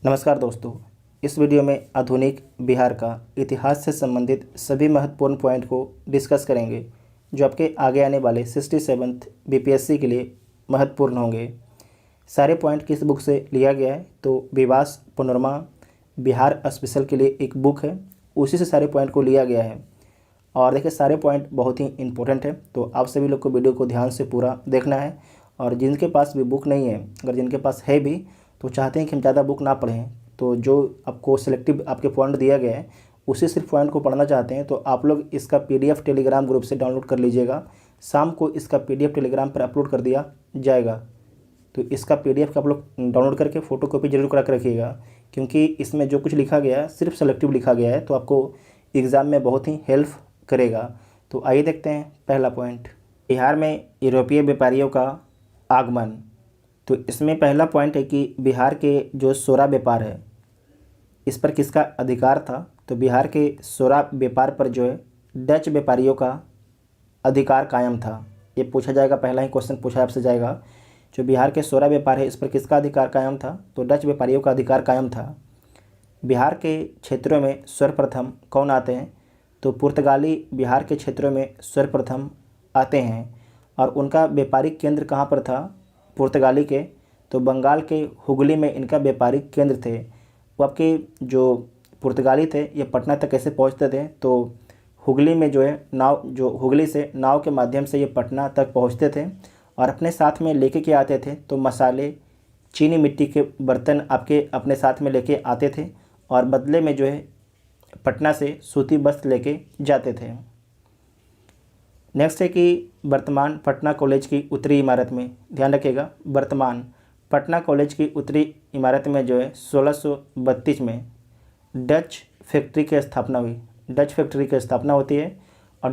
नमस्कार दोस्तों। इस वीडियो में आधुनिक बिहार का इतिहास से संबंधित सभी महत्वपूर्ण पॉइंट को डिस्कस करेंगे जो आपके आगे आने वाले 67th बीपीएससी के लिए महत्वपूर्ण होंगे। सारे पॉइंट किस बुक से लिया गया है तो विवास पनोरमा बिहार स्पेशल के लिए एक बुक है, उसी से सारे पॉइंट को लिया गया है। और देखिए सारे पॉइंट बहुत ही इंपॉर्टेंट है, तो आप सभी लोग को वीडियो को ध्यान से पूरा देखना है। और जिनके पास भी बुक नहीं है, अगर जिनके पास है भी तो चाहते हैं कि हम ज़्यादा बुक ना पढ़ें, तो जो आपको सिलेक्टिव आपके पॉइंट दिया गया है उसी सिर्फ पॉइंट को पढ़ना चाहते हैं, तो आप लोग इसका पीडीएफ टेलीग्राम ग्रुप से डाउनलोड कर लीजिएगा। शाम को इसका पीडीएफ टेलीग्राम पर अपलोड कर दिया जाएगा, तो इसका पीडीएफ का आप लोग डाउनलोड करके फ़ोटोकॉपी जरूर करा कर रखिएगा, क्योंकि इसमें जो कुछ लिखा गया है सिर्फ सेलेक्टिव लिखा गया है, तो आपको एग्ज़ाम में बहुत ही हेल्प करेगा। तो आइए देखते हैं पहला पॉइंट, बिहार में यूरोपीय व्यापारियों का आगमन। तो इसमें पहला पॉइंट है कि बिहार के जो सोरा व्यापार है इस पर किसका अधिकार था। तो बिहार के सोरा व्यापार पर जो है डच व्यापारियों का अधिकार कायम था। ये पूछा जाएगा, पहला ही क्वेश्चन पूछा आपसे जाएगा, जो बिहार के सोरा व्यापार है इस पर किसका अधिकार कायम था, तो डच व्यापारियों का अधिकार कायम था। बिहार के क्षेत्रों में सर्वप्रथम कौन आते हैं, तो पुर्तगाली बिहार के क्षेत्रों में सर्वप्रथम आते हैं। और उनका व्यापारिक केंद्र कहाँ पर था पुर्तगाली के, तो बंगाल के हुगली में इनका व्यापारिक केंद्र थे। वो आपके जो पुर्तगाली थे ये पटना तक कैसे पहुंचते थे, तो हुगली में जो है नाव, जो हुगली से नाव के माध्यम से ये पटना तक पहुंचते थे और अपने साथ में लेके के आते थे। तो मसाले, चीनी मिट्टी के बर्तन आपके अपने साथ में लेके आते थे और बदले में जो है पटना से सूती वस्त्र लेके जाते थे। नेक्स्ट है कि वर्तमान पटना कॉलेज की उत्तरी इमारत में, ध्यान रखिएगा, वर्तमान पटना कॉलेज की उत्तरी इमारत में जो है 1632 में डच फैक्ट्री की स्थापना हुई। डच फैक्ट्री की स्थापना होती है और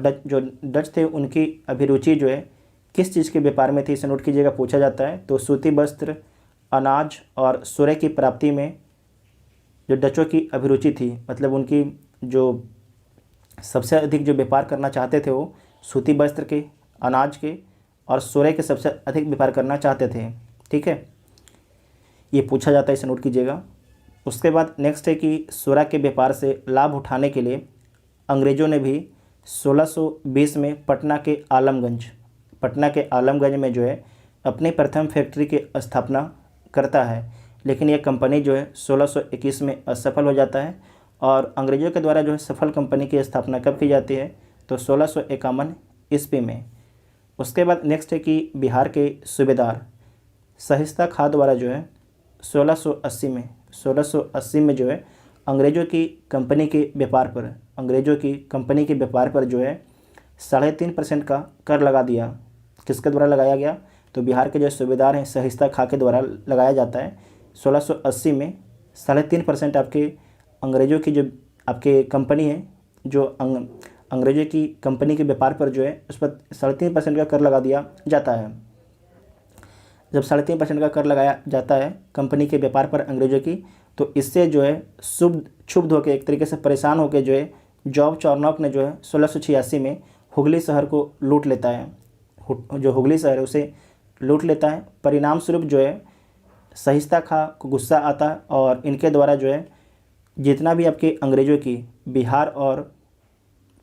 डच थे उनकी अभिरुचि जो है किस चीज़ के व्यापार में थी, इसे नोट कीजिएगा, पूछा जाता है। तो सूती वस्त्र, अनाज और सूर्य की प्राप्ति में जो डचों की अभिरुचि थी, मतलब उनकी जो सबसे अधिक जो व्यापार करना चाहते थे वो सूती वस्त्र के, अनाज के और सूर्य के सबसे अधिक व्यापार करना चाहते थे। ठीक है, ये पूछा जाता है, इसे नोट कीजिएगा। उसके बाद नेक्स्ट है कि सूर्य के व्यापार से लाभ उठाने के लिए अंग्रेज़ों ने भी 1620 में पटना के आलमगंज में जो है अपनी प्रथम फैक्ट्री की स्थापना करता है। लेकिन यह कंपनी जो है 1621 में असफल हो जाता है और अंग्रेज़ों के द्वारा जो है सफल कंपनी की स्थापना कब की जाती है, तो 1651 ईस्वी में। उसके बाद नेक्स्ट है कि बिहार के सूबेदार सहिस्ता खां द्वारा जो है 1680 में जो है अंग्रेज़ों की कंपनी के व्यापार पर जो है 3.5% का कर लगा दिया। किसके द्वारा लगाया गया, तो बिहार के जो सूबेदार हैं सहिस्ता खां के द्वारा लगाया जाता है। 1680 में 3.5% आपके अंग्रेज़ों की जो आपके कंपनी है, जो अंग्रेज़ों की कंपनी के व्यापार पर जो है उस पर 3.5% का कर लगा दिया जाता है। जब 3.5% का कर लगाया जाता है कंपनी के व्यापार पर अंग्रेज़ों की, तो इससे जो है क्षुब्ध होकर, एक तरीके से परेशान होकर जो है जॉब चार्नॉक ने जो है 1686 में हुगली शहर को लूट लेता है। जो हुगली शहर है उसे लूट लेता है। परिणाम स्वरूप जो है सहिस्ता खां को गुस्सा आता है और इनके द्वारा जो है जितना भी आपके अंग्रेज़ों की बिहार और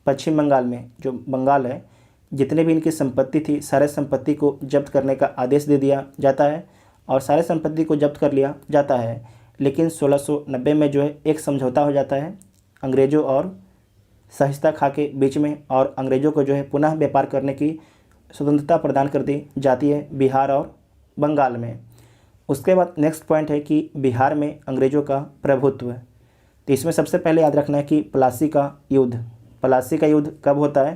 पश्चिम बंगाल में, जो बंगाल है, जितने भी इनकी संपत्ति थी सारे संपत्ति को जब्त करने का आदेश दे दिया जाता है और सारे संपत्ति को जब्त कर लिया जाता है। लेकिन 1690 में जो है एक समझौता हो जाता है अंग्रेज़ों और सहिस्ता खां के बीच में, और अंग्रेज़ों को जो है पुनः व्यापार करने की स्वतंत्रता प्रदान कर दी जाती है बिहार और बंगाल में। उसके बाद नेक्स्ट पॉइंट है कि बिहार में अंग्रेज़ों का प्रभुत्व। तो इसमें सबसे पहले याद रखना है कि प्लासी का युद्ध कब होता है,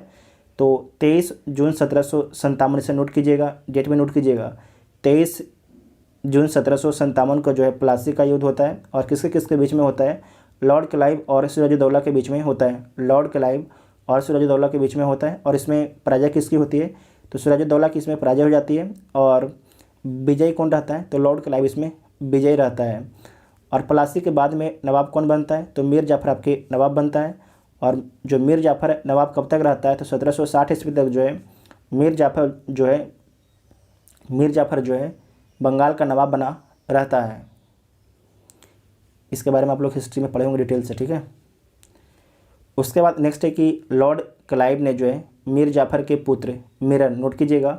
तो 23 जून 1757 से नोट कीजिएगा, डेट में नोट कीजिएगा। 23 जून 1757 को जो है प्लासी का युद्ध होता है और किसके किसके बीच में होता है, लॉर्ड क्लाइव और सिराजुद्दौला के बीच में होता है। लॉर्ड क्लाइव और सिराजुद्दौला के बीच में होता है और इसमें पराजय किसकी होती है, तो सिराजुद्दौला की इसमें पराजय हो जाती है और विजयी कौन रहता है, तो लॉर्ड क्लाइव इसमें विजयी रहता है। और प्लासी के बाद में नवाब कौन बनता है, तो मीर जाफ़र आपके नवाब बनता है। और जो मीर जाफ़र नवाब कब तक रहता है, तो 1760 ईस्वी तक जो है मीर जाफ़र जो है बंगाल का नवाब बना रहता है। इसके बारे में आप लोग हिस्ट्री में पढ़े होंगे डिटेल से, ठीक है। उसके बाद नेक्स्ट है कि लॉर्ड क्लाइव ने जो है मीर जाफ़र के पुत्र मिरन, नोट कीजिएगा,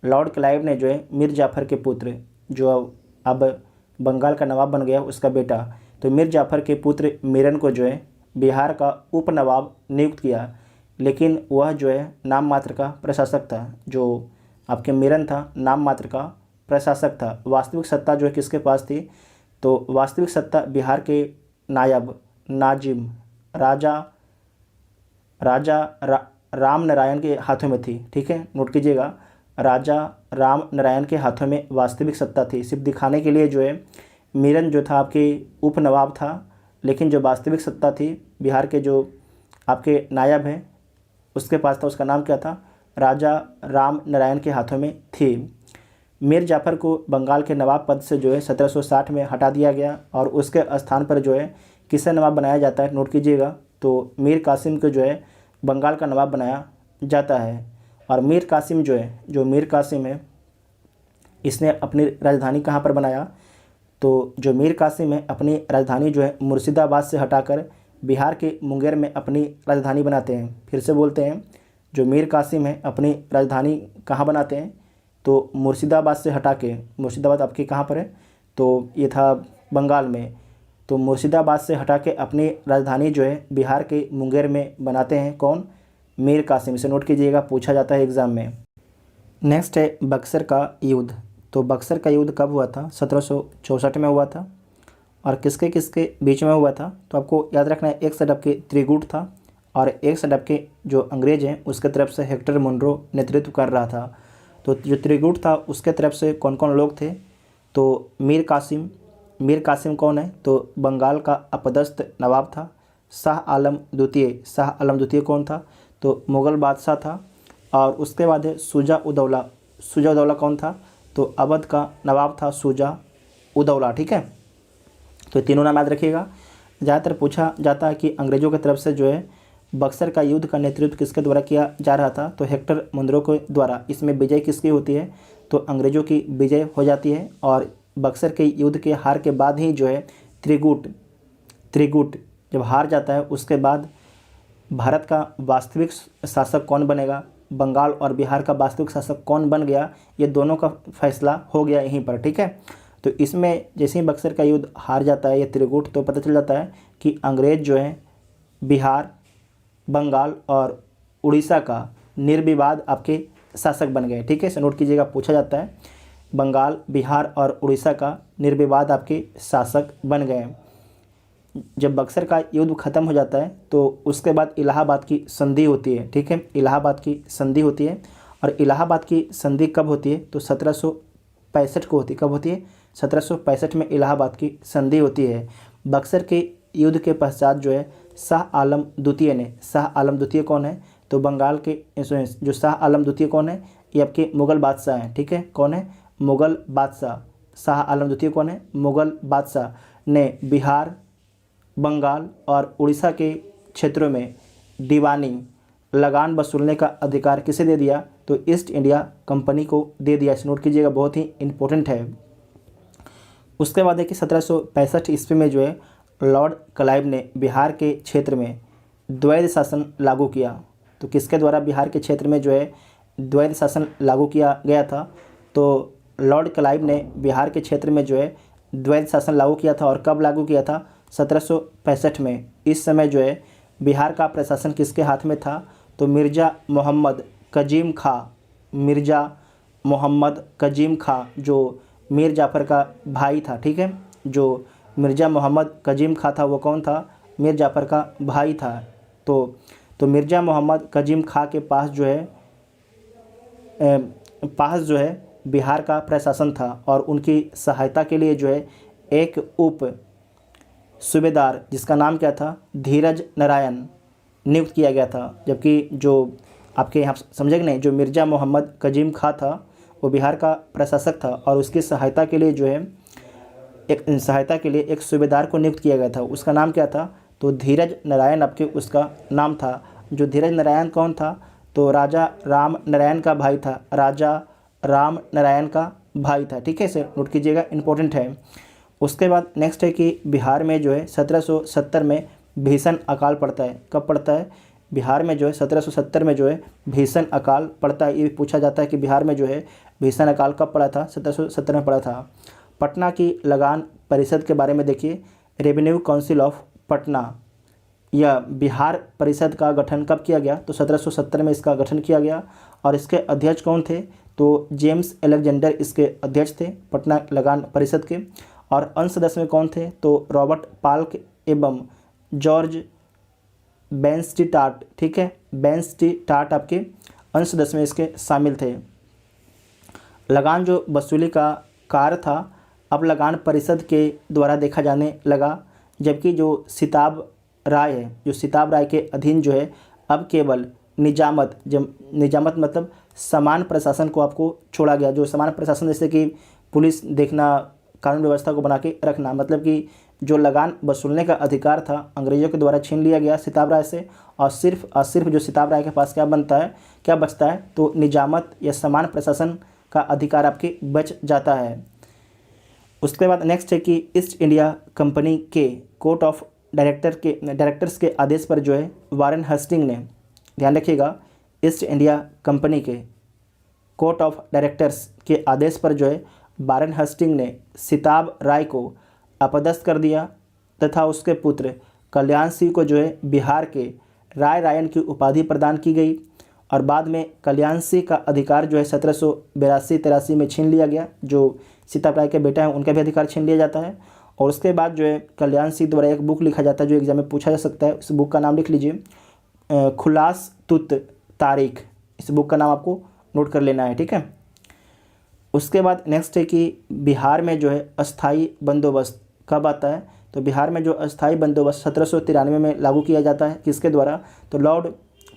लॉर्ड क्लाइव ने जो है मीर जाफ़र के पुत्र, जो अब बंगाल का नवाब बन गया, उसका बेटा, तो मीर जाफ़र के पुत्र मिरन को जो है बिहार का उप नवाब नियुक्त किया, लेकिन वह जो है नाम मात्र का प्रशासक था। जो आपके मिरन था नाम मात्र का प्रशासक था, वास्तविक सत्ता जो है किसके पास थी, तो वास्तविक सत्ता बिहार के नायब नाजिम राम नारायण के हाथों में थी, ठीक है, नोट कीजिएगा, राजा राम नारायण के हाथों में वास्तविक सत्ता थी। सिर्फ दिखाने के लिए जो है मिरन जो था आपके उप नवाब था, लेकिन जो वास्तविक सत्ता थी बिहार के जो आपके नायब हैं उसके पास था, उसका नाम क्या था, राजा राम नारायण के हाथों में थी। मीर जाफ़र को बंगाल के नवाब पद से जो है 1760 में हटा दिया गया और उसके स्थान पर जो है किसे नवाब बनाया जाता है, नोट कीजिएगा, तो मीर कासिम को जो है बंगाल का नवाब बनाया जाता है। और मीर कासिम जो है, जो मीर कासिम है, इसने अपनी राजधानी कहाँ पर बनाया, तो जो मीर कासिम है अपनी राजधानी जो है मुर्शिदाबाद से हटाकर बिहार के मुंगेर में अपनी राजधानी बनाते हैं। फिर से बोलते हैं, जो मीर कासिम है अपनी राजधानी कहाँ बनाते हैं, तो मुर्शिदाबाद से हटा के, मुर्शिदाबाद आपकी कहाँ पर है, तो ये था बंगाल में, तो मुर्शिदाबाद से हटा के अपनी राजधानी जो है बिहार के मुंगेर में बनाते हैं। कौन, मीर कासिम। इसे नोट कीजिएगा, पूछा जाता है एग्ज़ाम में। नेक्स्ट है बक्सर का युद्ध। तो बक्सर का युद्ध कब हुआ था, 1764 में हुआ था, और किसके किसके बीच में हुआ था, तो आपको याद रखना है, एक साइड आपके त्रिगुट था और एक साइड आपके जो अंग्रेज हैं उसके तरफ से हेक्टर मुनरो नेतृत्व कर रहा था। तो जो त्रिगुट था उसके तरफ से कौन कौन लोग थे, तो मीर कासिम कौन है, तो बंगाल का अपदस्थ नवाब था। शाह आलम द्वितीय कौन था, तो मुग़ल बादशाह था। और उसके बाद है शुजा उदौला कौन था, तो अवध का नवाब था शुजा उदौला, ठीक है। तो तीनों नाम याद रखिएगा। ज़्यादातर पूछा जाता है कि अंग्रेज़ों की तरफ से जो है बक्सर का युद्ध का नेतृत्व किसके द्वारा किया जा रहा था, तो हेक्टर मुनरो के द्वारा। इसमें विजय किसकी होती है, तो अंग्रेज़ों की विजय हो जाती है। और बक्सर के युद्ध के हार के बाद ही जो है त्रिगुट जब हार जाता है उसके बाद भारत का वास्तविक शासक कौन बनेगा, बंगाल और बिहार का वास्तविक शासक कौन बन गया, ये दोनों का फैसला हो गया यहीं पर, ठीक है। तो इसमें जैसे ही बक्सर का युद्ध हार जाता है ये त्रिगुट, तो पता चल जाता है कि अंग्रेज़ जो है बिहार, बंगाल और उड़ीसा का निर्विवाद आपके शासक बन गए, ठीक है। इसे नोट कीजिएगा, पूछा जाता है, बंगाल, बिहार और उड़ीसा का निर्विवाद आपके शासक बन गए। जब बक्सर का युद्ध खत्म हो जाता है तो उसके बाद इलाहाबाद की संधि होती है, ठीक है, इलाहाबाद की संधि होती है। और इलाहाबाद की संधि कब होती है, तो 1765 को होती है। कब होती है, 1765 में इलाहाबाद की संधि होती है। बक्सर के युद्ध के पश्चात जो है शाह आलम द्वितीय कौन है, तो बंगाल के जो शाह आलम द्वितीय कौन है, ये आपके मुग़ल बादशाह हैं, ठीक है। कौन है, मुग़ल बादशाह। शाह आलम द्वितीय कौन है, मुग़ल बादशाह ने बिहार, बंगाल और उड़ीसा के क्षेत्रों में दीवानी लगान वसूलने का अधिकार किसे दे दिया, तो ईस्ट इंडिया कंपनी को दे दिया। इसे नोट कीजिएगा, बहुत ही इम्पोर्टेंट है। उसके बाद है कि 1765 ईस्वी में जो है लॉर्ड क्लाइव ने बिहार के क्षेत्र में द्वैध शासन लागू किया। तो किसके द्वारा बिहार के क्षेत्र में जो है द्वैध शासन लागू किया गया था, तो लॉर्ड क्लाइव ने बिहार के क्षेत्र में जो है द्वैध शासन लागू किया था। और कब लागू किया था, 1765 में। इस समय जो है बिहार का प्रशासन किसके हाथ में था, तो मिर्ज़ा मोहम्मद कजीम खां जो मीर जाफ़र का भाई था, ठीक है। जो मिर्ज़ा मोहम्मद कजीम खां था वो कौन था, मीर जाफ़र का भाई था। तो मिर्ज़ा मोहम्मद कजीम खां के पास जो है बिहार का प्रशासन था और उनकी सहायता के लिए जो है एक उप सूबेदार जिसका नाम क्या था, धीरज नारायण नियुक्त किया गया था। जबकि जो आपके यहाँ समझेंगे नहीं, जो मिर्ज़ा मोहम्मद कजीम खां था वो बिहार का प्रशासक था और उसकी सहायता के लिए जो है एक सूबेदार को नियुक्त किया गया था। उसका नाम क्या था, तो धीरज नारायण आपके उसका नाम था। जो धीरज नारायण कौन था, तो राजा राम नारायण का भाई था, ठीक है। इसे नोट कीजिएगा, इम्पोर्टेंट है। उसके बाद नेक्स्ट है कि बिहार में जो है 1770 में भीषण अकाल पड़ता है। कब पड़ता है? बिहार में जो है 1770 में जो है भीषण अकाल पड़ता है। ये पूछा जाता है कि बिहार में जो है भीषण अकाल कब पड़ा था? 1770 में पड़ा था। पटना की लगान परिषद के बारे में देखिए, रेवेन्यू काउंसिल ऑफ पटना, यह बिहार परिषद का गठन कब किया गया? तो 1770 में इसका गठन किया गया। और इसके अध्यक्ष कौन थे? तो जेम्स अलेक्जेंडर इसके अध्यक्ष थे पटना लगान परिषद के। और अंश सदस्य में कौन थे? तो रॉबर्ट पाल्क एवं जॉर्ज बेंस्टीटाट, ठीक है, बेंस्टीटाट आपके अंश सदस्य में इसके शामिल थे। लगान जो वसूली का कार्य था अब लगान परिषद के द्वारा देखा जाने लगा, जबकि जो सिताब राय है, जो सिताब राय के अधीन जो है अब केवल निजामत, जब निजामत मतलब समान प्रशासन को आपको छोड़ा गया। जो समान प्रशासन जैसे कि पुलिस देखना, कानून व्यवस्था को बना के रखना, मतलब कि जो लगान वसूलने का अधिकार था अंग्रेज़ों के द्वारा छीन लिया गया सिताब राय से। और सिर्फ जो सिताब राय के पास क्या बचता है? तो निजामत या समान प्रशासन का अधिकार आपके बच जाता है। उसके बाद नेक्स्ट है कि ईस्ट इंडिया कंपनी के कोर्ट ऑफ डायरेक्टर्स के आदेश पर जो है वारेन हेस्टिंग ने, ध्यान रखिएगा, ईस्ट इंडिया कंपनी के कोर्ट ऑफ डायरेक्टर्स के आदेश पर जो है वारेन हेस्टिंग ने सिताब राय को अपदस्थ कर दिया तथा उसके पुत्र कल्याण सिंह को जो है बिहार के राय रायन की उपाधि प्रदान की गई। और बाद में कल्याण सिंह का अधिकार जो है 1782-83 में छीन लिया गया। जो सिताब राय के बेटा हैं उनका भी अधिकार छीन लिया जाता है। और उसके बाद जो है कल्याण सिंह द्वारा एक बुक लिखा जाता है जो एग्जाम में पूछा जा सकता है। उस बुक का नाम लिख लीजिए, खुलास तुत तारीख। इस बुक का नाम आपको नोट कर लेना है, ठीक है। उसके बाद नेक्स्ट है कि बिहार में जो है अस्थाई बंदोबस्त कब आता है? तो बिहार में जो अस्थाई बंदोबस्त 1793 में लागू किया जाता है। किसके द्वारा? तो लॉर्ड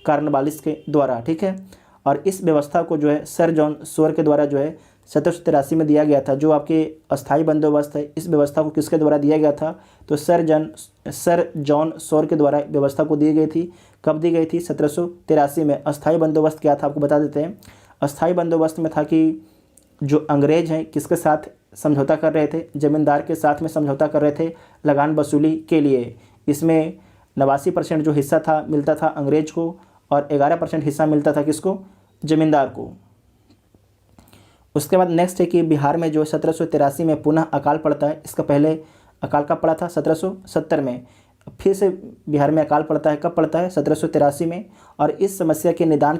कॉर्नवालिस के द्वारा, ठीक है। और इस व्यवस्था को जो है सर जॉन सोर के द्वारा जो है 1783 में दिया गया था। जो आपके अस्थाई बंदोबस्त है इस व्यवस्था को किसके द्वारा दिया गया था? तो सर जॉन सोर के द्वारा व्यवस्था को दी गई थी। कब दी गई थी? 1783 में। अस्थाई बंदोबस्त क्या था आपको बता देते हैं। अस्थाई बंदोबस्त में था कि जो अंग्रेज हैं किसके साथ समझौता कर रहे थे? जमींदार के साथ में समझौता कर रहे थे लगान वसूली के लिए। इसमें 89% जो हिस्सा था मिलता था अंग्रेज को और 11% हिस्सा मिलता था किसको? जमींदार को। उसके बाद नेक्स्ट है कि बिहार में जो 1783 में पुनः अकाल पड़ता है। इसका पहले अकाल कब पड़ा था? 1770 में। फिर से बिहार में अकाल पड़ता है। कब पड़ता है? 1783 में। और इस समस्या के निदान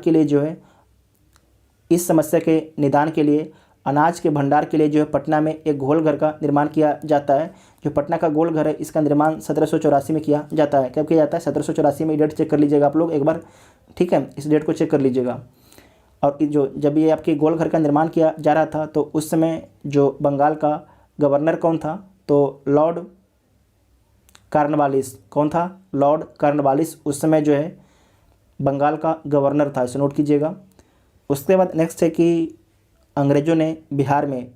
के लिए अनाज के भंडार के लिए जो है पटना में एक गोल घर का निर्माण किया जाता है। जो पटना का गोल घर है इसका निर्माण 1784 में किया जाता है। कब किया जाता है? 1784 में। डेट चेक कर लीजिएगा आप लोग एक बार, ठीक है, इस डेट को चेक कर लीजिएगा। और जब ये आपके गोल घर का निर्माण किया जा रहा था तो उस समय जो बंगाल का गवर्नर कौन था? तो लॉर्ड कॉर्नवालिस। कौन था? लॉर्ड कॉर्नवालिस उस समय जो है बंगाल का गवर्नर था। इसे नोट कीजिएगा। उसके बाद नेक्स्ट है कि अंग्रेज़ों ने बिहार में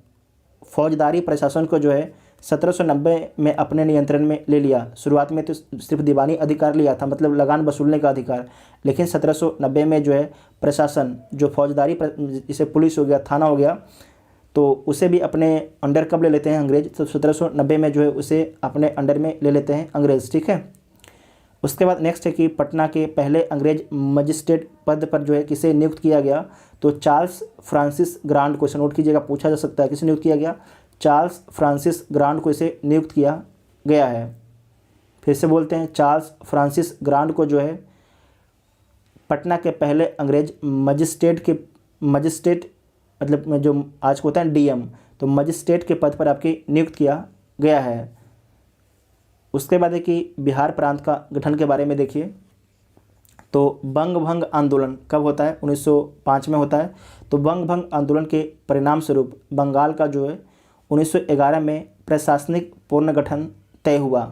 फौजदारी प्रशासन को जो है 1790 में अपने नियंत्रण में ले लिया। शुरुआत में तो सिर्फ दीवानी अधिकार लिया था, मतलब लगान वसूलने का अधिकार। लेकिन 1790 में जो है प्रशासन, जो फौजदारी जैसे पुलिस हो गया, थाना हो गया, तो उसे भी अपने अंडर कब ले लेते हैं अंग्रेज? तो 1790 में जो है उसे अपने अंडर में ले लेते हैं अंग्रेज़, ठीक है। उसके बाद नेक्स्ट है कि पटना के पहले अंग्रेज मजिस्ट्रेट पद पर जो है किसे नियुक्त किया गया? तो चार्ल्स फ्रांसिस ग्रांड को। इसे नोट कीजिएगा, पूछा जा सकता है किसे नियुक्त किया गया? चार्ल्स फ्रांसिस ग्रांड को इसे नियुक्त किया गया है। फिर से बोलते हैं, चार्ल्स फ्रांसिस ग्रांड को जो है पटना के पहले अंग्रेज मजिस्ट्रेट मतलब जो आज को होता है डीएम, तो मजिस्ट्रेट के पद पर आपके नियुक्त किया गया है। उसके बाद है कि बिहार प्रांत का गठन के बारे में देखिए। तो बंग भंग आंदोलन कब होता है? 1905 में होता है। तो बंग भंग आंदोलन के परिणाम स्वरूप बंगाल का जो है 1911 में प्रशासनिक पुनर्गठन तय हुआ।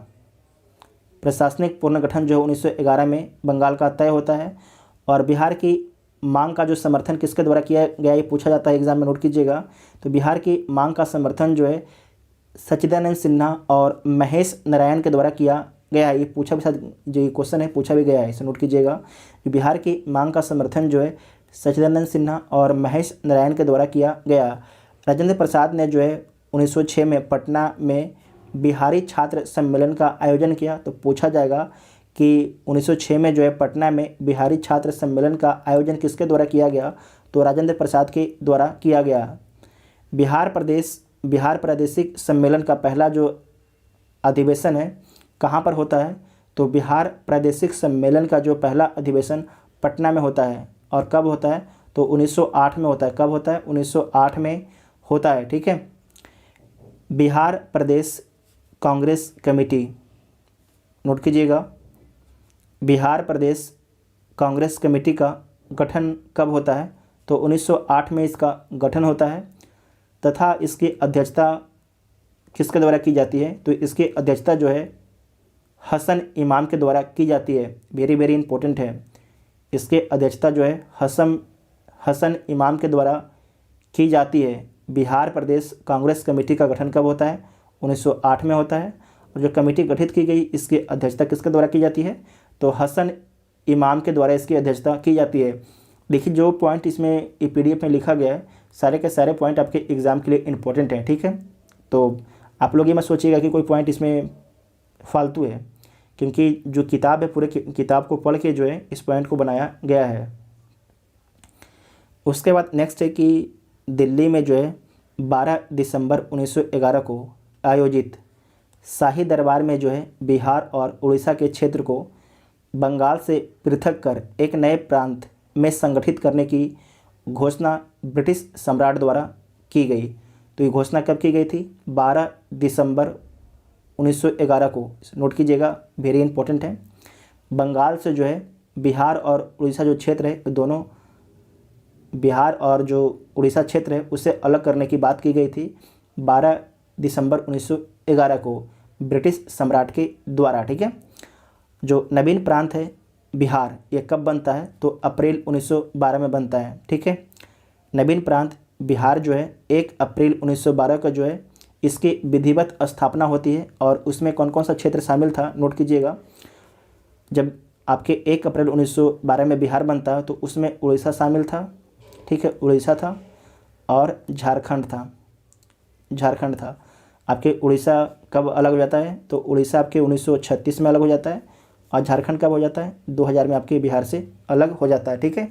प्रशासनिक पुनर्गठन जो है 1911 में बंगाल का तय होता है। और बिहार की मांग का जो समर्थन किसके द्वारा किया गया ये पूछा जाता है एग्जाम में, नोट कीजिएगा। तो बिहार की मांग का समर्थन जो है सच्चिदानंद सिन्हा और महेश नारायण के द्वारा किया गया है। ये पूछा भी, जो ये क्वेश्चन है पूछा भी गया है, इसे नोट कीजिएगा। बिहार की मांग का समर्थन जो है सच्चिदानंद सिन्हा और महेश नारायण के द्वारा किया गया। राजेंद्र प्रसाद ने जो है 1906 में पटना में बिहारी छात्र सम्मेलन का आयोजन किया? तो पूछा जाएगा कि 1906 में जो है पटना में बिहारी छात्र सम्मेलन का आयोजन किसके द्वारा किया गया? तो राजेंद्र प्रसाद के द्वारा किया गया। बिहार प्रादेशिक सम्मेलन का पहला जो अधिवेशन है कहाँ पर होता है? तो बिहार प्रादेशिक सम्मेलन का जो पहला अधिवेशन पटना में होता है। और कब होता है? तो 1908 में होता है। कब होता है? 1908 में होता है। ठीक है। बिहार प्रदेश कांग्रेस कमेटी, नोट कीजिएगा, बिहार प्रदेश कांग्रेस कमेटी का गठन कब होता है? तो 1908 में इसका गठन होता है तथा इसकी अध्यक्षता किसके द्वारा की जाती है? तो इसकी अध्यक्षता जो है हसन इमाम के द्वारा की जाती है। वेरी वेरी इंपॉर्टेंट है। इसके अध्यक्षता जो है हसन इमाम के द्वारा की जाती है। बिहार प्रदेश कांग्रेस कमेटी का गठन कब होता है? 1908 में होता है। और जो कमेटी गठित की गई इसकी अध्यक्षता किसके द्वारा की जाती है? तो हसन इमाम के द्वारा इसकी अध्यक्षता की जाती है। देखिए जो पॉइंट इसमें PDF में लिखा गया है सारे के सारे पॉइंट आपके एग्ज़ाम के लिए इम्पोर्टेंट हैं। ठीक है। तो आप लोग ये मत सोचिएगा कि कोई पॉइंट इसमें फालतू है, क्योंकि जो किताब है पूरे किताब को पढ़ के जो है इस पॉइंट को बनाया गया है। उसके बाद नेक्स्ट है कि दिल्ली में जो है 12 दिसंबर 1911 को आयोजित शाही दरबार में जो है बिहार और उड़ीसा के क्षेत्र को बंगाल से पृथक कर एक नए प्रांत में संगठित करने की घोषणा ब्रिटिश सम्राट द्वारा की गई। तो ये घोषणा कब की गई थी? 12 दिसंबर 1911 को। नोट कीजिएगा, वेरी इंपॉर्टेंट है। बंगाल से जो है बिहार और उड़ीसा जो क्षेत्र है, दोनों बिहार और जो उड़ीसा क्षेत्र है उसे अलग करने की बात की गई थी 12 दिसंबर 1911 को ब्रिटिश सम्राट के द्वारा। ठीक है। जो नवीन प्रांत है बिहार, ये कब बनता है? तो अप्रैल 1912 में बनता है। ठीक है। नवीन प्रांत बिहार जो है 1 अप्रैल 1912 का जो है इसकी विधिवत स्थापना होती है। और उसमें कौन कौन सा क्षेत्र शामिल था? नोट कीजिएगा, जब आपके 1 अप्रैल 1912 में बिहार बनता है तो उसमें उड़ीसा शामिल था। ठीक है, उड़ीसा था और झारखंड था। आपके उड़ीसा कब अलग हो जाता है? तो उड़ीसा आपके 1936 में अलग हो जाता है और झारखंड कब हो जाता है? 2000 में आपके बिहार से अलग हो जाता है। ठीक है।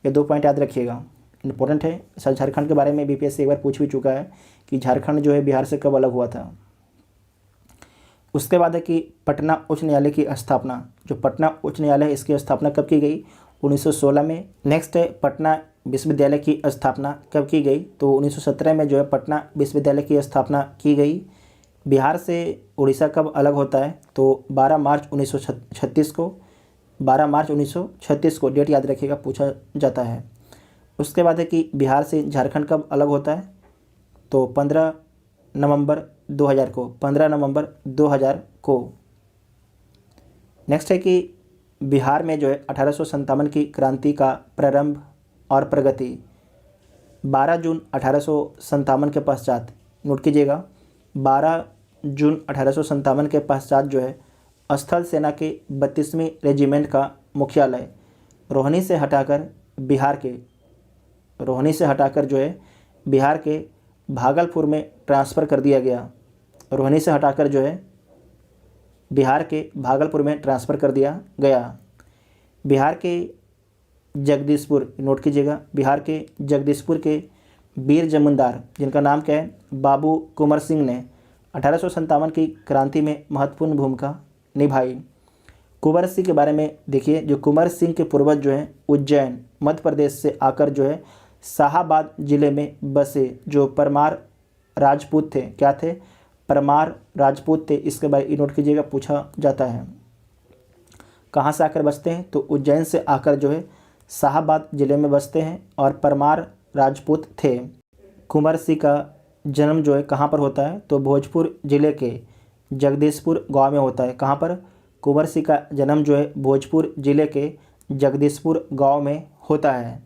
ये 2 पॉइंट याद रखिएगा, इंपॉर्टेंट है। सर झारखंड के बारे में BPSC एक बार पूछ भी चुका है कि झारखंड जो है बिहार से कब अलग हुआ था। उसके बाद है कि पटना उच्च न्यायालय की स्थापना। जो पटना उच्च न्यायालय इसकी स्थापना कब की गई? 1916 में। नेक्स्ट है पटना विश्वविद्यालय की स्थापना कब की गई? तो 1917 में जो है पटना विश्वविद्यालय की स्थापना की गई। बिहार से उड़ीसा कब अलग होता है? तो 12 मार्च 1936 को। 12 मार्च 1936 को डेट याद रखिएगा, पूछा जाता है। उसके बाद है कि बिहार से झारखंड कब अलग होता है? तो 15 नवंबर 2000 को। 15 नवंबर 2000 को। नेक्स्ट है कि बिहार में जो है 1857 की क्रांति का प्रारंभ और प्रगति। 12 जून 1857 के पश्चात, नोट कीजिएगा, 12 जून 1857 के पश्चात जो है स्थल सेना के 32वीं रेजिमेंट का मुख्यालय रोहनी से हटाकर जो है बिहार के भागलपुर में ट्रांसफ़र कर दिया गया। रोहनी से हटाकर जो है बिहार के भागलपुर में ट्रांसफ़र कर दिया गया। बिहार के जगदीशपुर, नोट कीजिएगा, बिहार के जगदीशपुर के वीर जमींदार जिनका नाम क्या है? बाबू कुंवर सिंह ने 1857 की क्रांति में महत्वपूर्ण भूमिका निभाई। कुंवर सिंह के बारे में देखिए, जो कुंवर सिंह के पूर्वज जो हैं उज्जैन मध्य प्रदेश से आकर जो है शाहाबाद जिले में बसे, जो परमार राजपूत थे। क्या थे? परमार राजपूत थे। इसके बारे नोट कीजिएगा, पूछा जाता है। कहाँ से आकर बसते हैं? तो उज्जैन से आकर जो है शाहाबाद जिले में बसते हैं और परमार राजपूत थे। कुंवर सिंह का जन्म जो है कहाँ पर होता है? तो भोजपुर जिले के जगदीशपुर गांव में होता है। कहाँ पर? कुंवर सिंह का जन्म जो है भोजपुर जिले के जगदीशपुर गांव में होता है।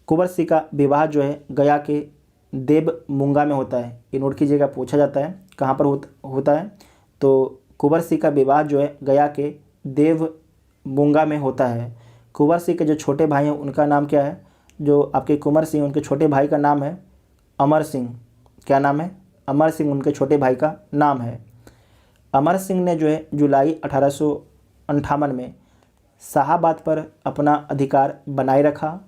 कुंवर सिंह का विवाह जो है गया के देवमुंगा में होता है। ये नोट कीजिएगा, पूछा जाता है कहाँ पर होता है? तो कुंवर सिंह का विवाह जो है गया के देवमुंगा में होता है। कुंवर सिंह के जो छोटे भाई हैं उनका नाम क्या है? जो आपके कुंवर सिंह, उनके छोटे भाई का नाम है अमर सिंह। क्या नाम है? अमर सिंह उनके छोटे भाई का नाम है। अमर सिंह ने जो है जुलाई 1858 में शाहाबाद पर अपना अधिकार बनाए रखा।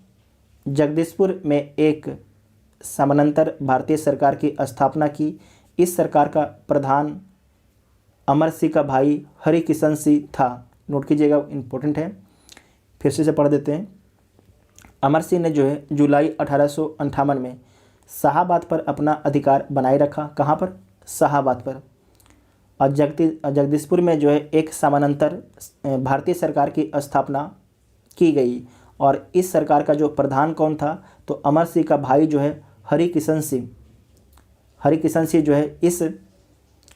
जगदीशपुर में एक समानांतर भारतीय सरकार की स्थापना की। इस सरकार का प्रधान अमर सिंह का भाई हरि किशन सिंह था। नोट कीजिएगा, इम्पोर्टेंट है, फिर से पढ़ देते हैं। अमर सिंह ने जो है जुलाई 1858 में शाहाबाद पर अपना अधिकार बनाए रखा। कहाँ पर? शाहाबाद पर। और जगदीशपुर में जो है एक समानांतर भारतीय सरकार की स्थापना की गई। और इस सरकार का जो प्रधान कौन था? तो अमर सिंह का भाई जो है हरि किशन सिंह। हरि किशन सिंह जो है इस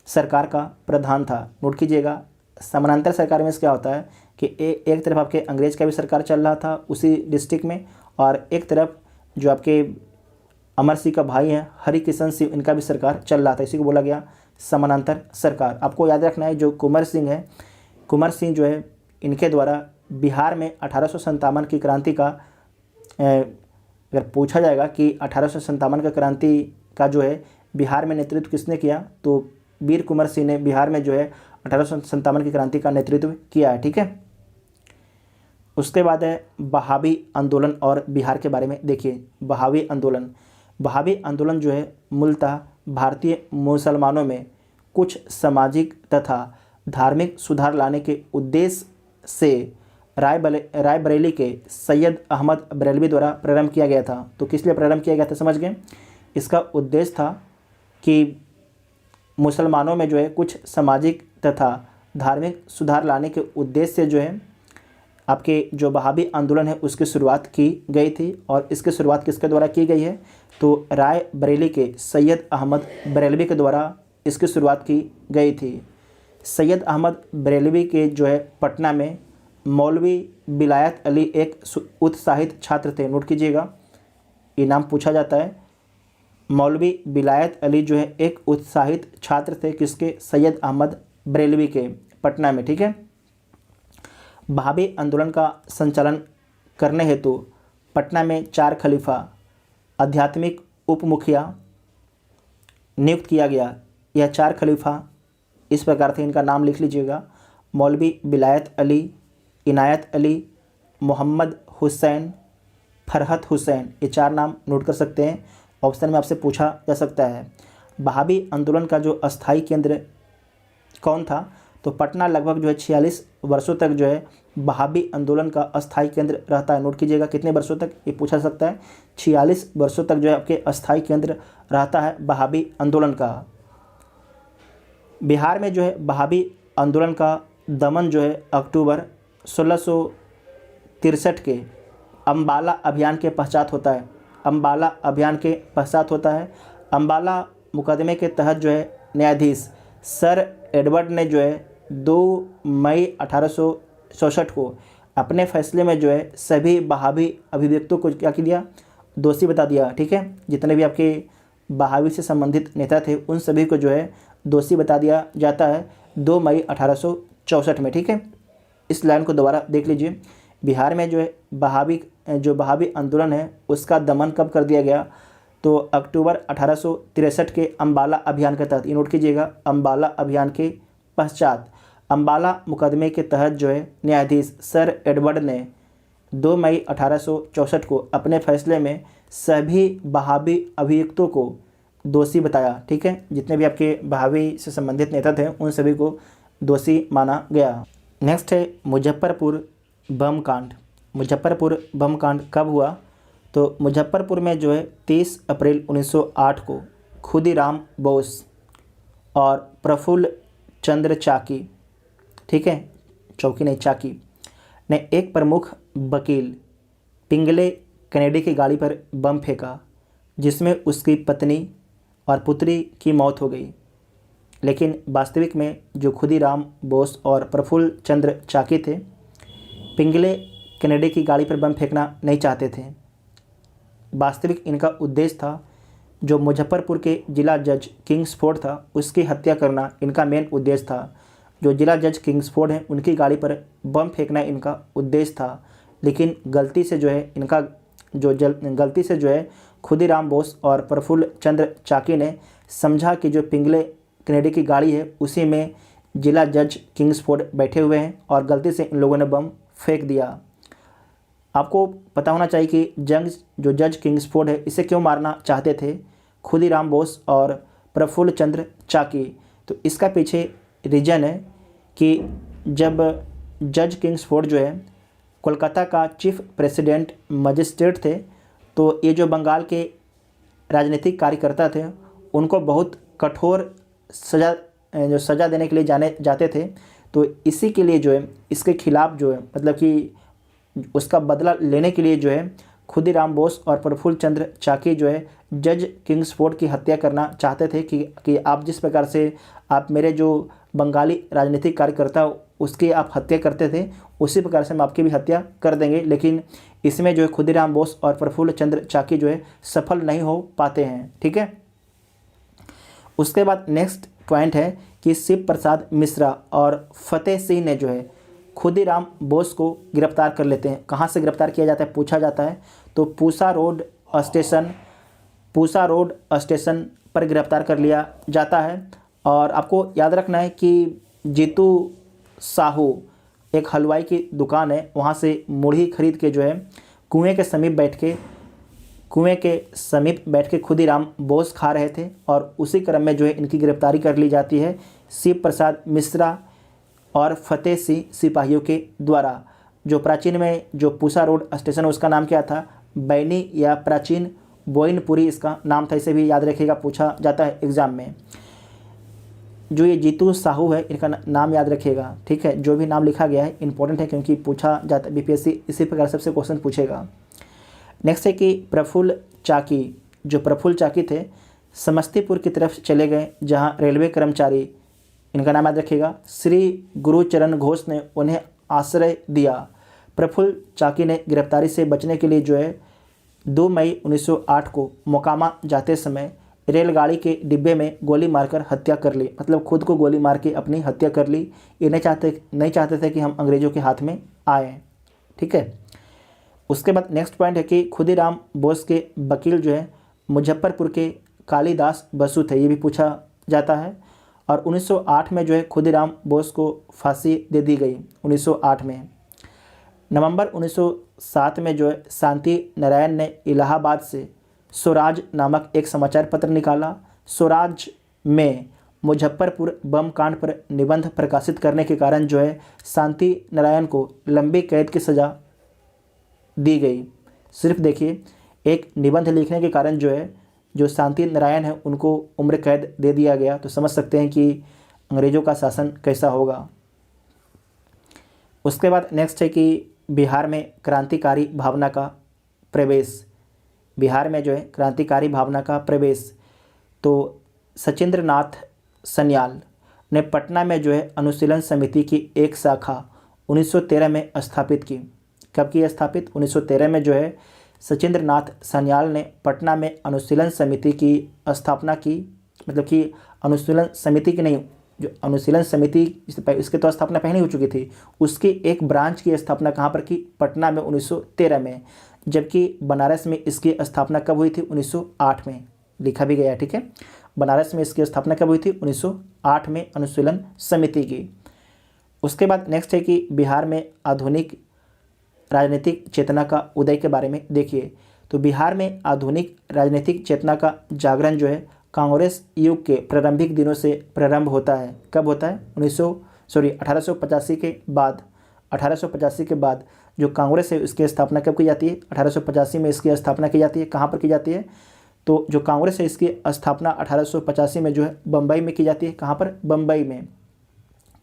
सरकार का प्रधान था। नोट कीजिएगा, समानांतर सरकार में क्या होता है कि एक तरफ आपके अंग्रेज का भी सरकार चल रहा था उसी डिस्ट्रिक्ट में, और एक तरफ जो आपके अमर सिंह का भाई हैं हरि किशन सिंह, इनका भी सरकार चल रहा था। इसी को बोला गया समानांतर सरकार। आपको याद रखना है, जो कुंवर सिंह है, कुंवर सिंह जो है इनके द्वारा बिहार में 1857 की क्रांति का अगर पूछा जाएगा कि 1857 का क्रांति का जो है बिहार में नेतृत्व किसने किया, तो वीर कुंवर सिंह ने बिहार में जो है 1857 की क्रांति का नेतृत्व किया है। ठीक है। उसके बाद है बहावी आंदोलन। और बिहार के बारे में देखिए, बहावी आंदोलन। बहावी आंदोलन जो है मूलतः भारतीय मुसलमानों में कुछ सामाजिक तथा धार्मिक सुधार लाने के उद्देश्य से रायबरेली के सैयद अहमद बरेलवी द्वारा प्रारंभ किया गया था। तो किस लिए प्रारंभ किया गया था, समझ गए? इसका उद्देश्य था कि मुसलमानों में जो है कुछ सामाजिक तथा धार्मिक सुधार लाने के उद्देश्य से जो है आपके जो बहावी आंदोलन है उसकी शुरुआत की गई थी। और इसकी शुरुआत किसके द्वारा की गई है? तो राय बरेली के सैयद अहमद बरेलवी के द्वारा इसकी शुरुआत की गई थी। सैयद अहमद बरेलवी के जो है पटना में मौलवी विलायत अली एक उत्साहित छात्र थे। नोट कीजिएगा, ये नाम पूछा जाता है। मौलवी विलायत अली जो है एक उत्साहित छात्र थे किसके? सैयद अहमद बरेलवी के, पटना में। ठीक है। बहावी आंदोलन का संचालन करने हेतु पटना में 4 खलीफा आध्यात्मिक उप मुखिया नियुक्त किया गया। यह 4 खलीफा इस प्रकार थे, इनका नाम लिख लीजिएगा। मौलवी विलायत अली, इनायत अली, मोहम्मद हुसैन, फरहत हुसैन। ये 4 नाम नोट कर सकते हैं, ऑप्शन में आपसे पूछा जा सकता है। बहावी आंदोलन का जो अस्थायी केंद्र कौन था? तो पटना लगभग जो है 46 वर्षों तक जो है बहावी आंदोलन का अस्थायी केंद्र रहता है। नोट कीजिएगा, कितने वर्षों तक, ये पूछा जा सकता है। 46 वर्षों तक जो है आपके अस्थायी केंद्र रहता है बहावी आंदोलन का। बिहार में जो है बहावी आंदोलन का दमन जो है अक्टूबर 1663 के अम्बाला अभियान के पश्चात होता है। अम्बाला अभियान के पश्चात होता है। अम्बाला मुकदमे के तहत जो है न्यायाधीश सर एडवर्ड ने जो है 2 मई 1864 को अपने फैसले में जो है सभी बहावी अभिव्यक्तों को क्या किया? दोषी बता दिया। ठीक है। जितने भी आपके बहावी से संबंधित नेता थे उन सभी को जो है दोषी बता दिया जाता है 2 मई 1864 में। ठीक है। इस लाइन को दोबारा देख लीजिए। बिहार में जो है बहावी आंदोलन है उसका दमन कब कर दिया गया? तो अक्टूबर 1863 के अम्बाला अभियान के तहत। नोट कीजिएगा, अम्बाला अभियान के पश्चात। अम्बाला मुकदमे के तहत जो है न्यायाधीश सर एडवर्ड ने 2 मई 1864 को अपने फैसले में सभी बहावी अभियुक्तों को दोषी बताया। ठीक है। जितने भी आपके बहावी से संबंधित नेता थे उन सभी को दोषी माना गया। नेक्स्ट है मुजफ्फरपुर बम कांड। मुजफ्फरपुर बम कांड कब हुआ? तो मुजफ्फरपुर में जो है 30 अप्रैल 1908 को खुदीराम बोस और प्रफुल्ल चंद्र चाकी, ठीक है, चौकी नहीं चाकी, ने एक प्रमुख वकील पिंगले कैनेडी की गाड़ी पर बम फेंका जिसमें उसकी पत्नी और पुत्री की मौत हो गई। लेकिन वास्तविक में जो खुदीराम बोस और प्रफुल्ल चंद्र चाकी थे पिंगले कैनेडी की गाड़ी पर बम फेंकना नहीं चाहते थे। वास्तविक इनका उद्देश्य था जो मुजफ्फरपुर के जिला जज किंग्सफोर्ड था उसकी हत्या करना इनका मेन उद्देश्य था। जो जिला जज किंग्सफोर्ड हैं उनकी गाड़ी पर बम फेंकना इनका उद्देश्य था। लेकिन गलती से जो है खुदीराम बोस और प्रफुल्ल चंद्र चाकी ने समझा कि जो पिंगले कैनेडी की गाड़ी है उसी में जिला जज किंग्सफोर्ड बैठे हुए हैं और गलती से इन लोगों ने बम फेंक दिया। आपको पता होना चाहिए कि जो जज किंग्सफोर्ड है इसे क्यों मारना चाहते थे, खुदीराम बोस और प्रफुल्ल चंद्र चाकी। तो इसका पीछे रीज़न है कि जब जज किंग्सफोर्ड जो है कोलकाता का चीफ प्रेसिडेंट मजिस्ट्रेट थे, तो ये जो बंगाल के राजनीतिक कार्यकर्ता थे उनको बहुत कठोर सज़ा देने के लिए जाते थे। तो इसी के लिए जो है इसके खिलाफ़ जो है मतलब कि उसका बदला लेने के लिए जो है खुदीराम बोस और प्रफुल्ल चंद्र चाकी जो है जज किंग्सफोर्ड की हत्या करना चाहते थे कि आप जिस प्रकार से आप मेरे जो बंगाली राजनीतिक कार्यकर्ता उसकी आप हत्या करते थे उसी प्रकार से हम आपकी भी हत्या कर देंगे। लेकिन इसमें जो है खुदीराम बोस और प्रफुल्ल चंद्र चाकी जो है सफल नहीं हो पाते हैं। ठीक है। उसके बाद नेक्स्ट पॉइंट है कि शिव प्रसाद मिश्रा और फतेह सिंह ने जो है खुदीराम बोस को गिरफ्तार कर लेते हैं। कहाँ से गिरफ्तार किया जाता है पूछा जाता है, तो पूसा रोड स्टेशन पर गिरफ्तार कर लिया जाता है। और आपको याद रखना है कि जीतू साहू एक हलवाई की दुकान है, वहाँ से मुढ़ी खरीद के जो है कुएं के समीप बैठ के खुदीराम बोस खा रहे थे और उसी क्रम में जो है इनकी गिरफ्तारी कर ली जाती है शिव प्रसाद मिश्रा और फतेह सिंह सिपाहियों के द्वारा। जो प्राचीन में जो पूसा रोड स्टेशन उसका नाम क्या था, बैनी या प्राचीन बोइनपुरी इसका नाम था, इसे भी याद रखिएगा, पूछा जाता है एग्ज़ाम में। जो ये जीतू साहू है इनका नाम याद रखिएगा। ठीक है, जो भी नाम लिखा गया है इंपॉर्टेंट है क्योंकि पूछा जाता है, बीपीएससी इसी प्रकार सबसे क्वेश्चन पूछेगा। नेक्स्ट है कि प्रफुल्ल चाकी थे समस्तीपुर की तरफ चले गए, जहाँ रेलवे कर्मचारी, इनका नाम याद रखिएगा, श्री गुरुचरण घोष ने उन्हें आश्रय दिया। प्रफुल्ल चाकी ने गिरफ्तारी से बचने के लिए जो है 2 मई 1908 को मोकामा जाते समय रेलगाड़ी के डिब्बे में गोली मारकर हत्या कर ली, मतलब खुद को गोली मार के अपनी हत्या कर ली। ये नहीं चाहते थे कि हम अंग्रेज़ों के हाथ में आए। ठीक है। उसके बाद नेक्स्ट पॉइंट है कि खुदीराम बोस के वकील जो है मुजफ्फरपुर के कालिदास बसु थे, ये भी पूछा जाता है। और 1908 में जो है खुदीराम बोस को फांसी दे दी गई 1908 में। नवंबर 1907 में जो है शांति नारायण ने इलाहाबाद से स्वराज नामक एक समाचार पत्र निकाला। स्वराज में मुजफ्फरपुर बम कांड पर निबंध प्रकाशित करने के कारण जो है शांति नारायण को लंबी कैद की सज़ा दी गई। सिर्फ देखिए, एक निबंध लिखने के कारण जो है जो शांति नारायण है उनको उम्र कैद दे दिया गया। तो समझ सकते हैं कि अंग्रेज़ों का शासन कैसा होगा। उसके बाद नेक्स्ट है कि बिहार में क्रांतिकारी भावना का प्रवेश। बिहार में जो है क्रांतिकारी भावना का प्रवेश, तो सचिंद्रनाथ सन्याल ने पटना में जो है अनुशीलन समिति की एक शाखा 1913 में स्थापित की। कब की स्थापित? 1913 में जो है सचिंद्रनाथ सन्याल ने पटना में अनुशीलन समिति की स्थापना की। मतलब कि अनुशीलन समिति की नहीं, जो अनुशीलन समिति इसके तो स्थापना पहले हो चुकी थी, उसकी एक ब्रांच की स्थापना कहाँ पर की? पटना में 1913 में। जबकि बनारस में इसकी स्थापना कब हुई थी? 1908 में, लिखा भी गया। ठीक है, बनारस में इसकी स्थापना कब हुई थी? 1908 में अनुशीलन समिति की। उसके बाद नेक्स्ट है कि बिहार में आधुनिक राजनीतिक चेतना का उदय के बारे में देखिए। तो बिहार में आधुनिक राजनीतिक चेतना का जागरण जो है कांग्रेस युग के प्रारंभिक दिनों से प्रारंभ होता है। कब होता है? 1885 के बाद। 1885 के बाद जो कांग्रेस है उसकी स्थापना कब की जाती है? 1885 में इसकी स्थापना की जाती है। कहाँ पर की जाती है? तो जो कांग्रेस है इसकी स्थापना 1885 में जो है बम्बई में की जाती है। कहाँ पर? बम्बई में।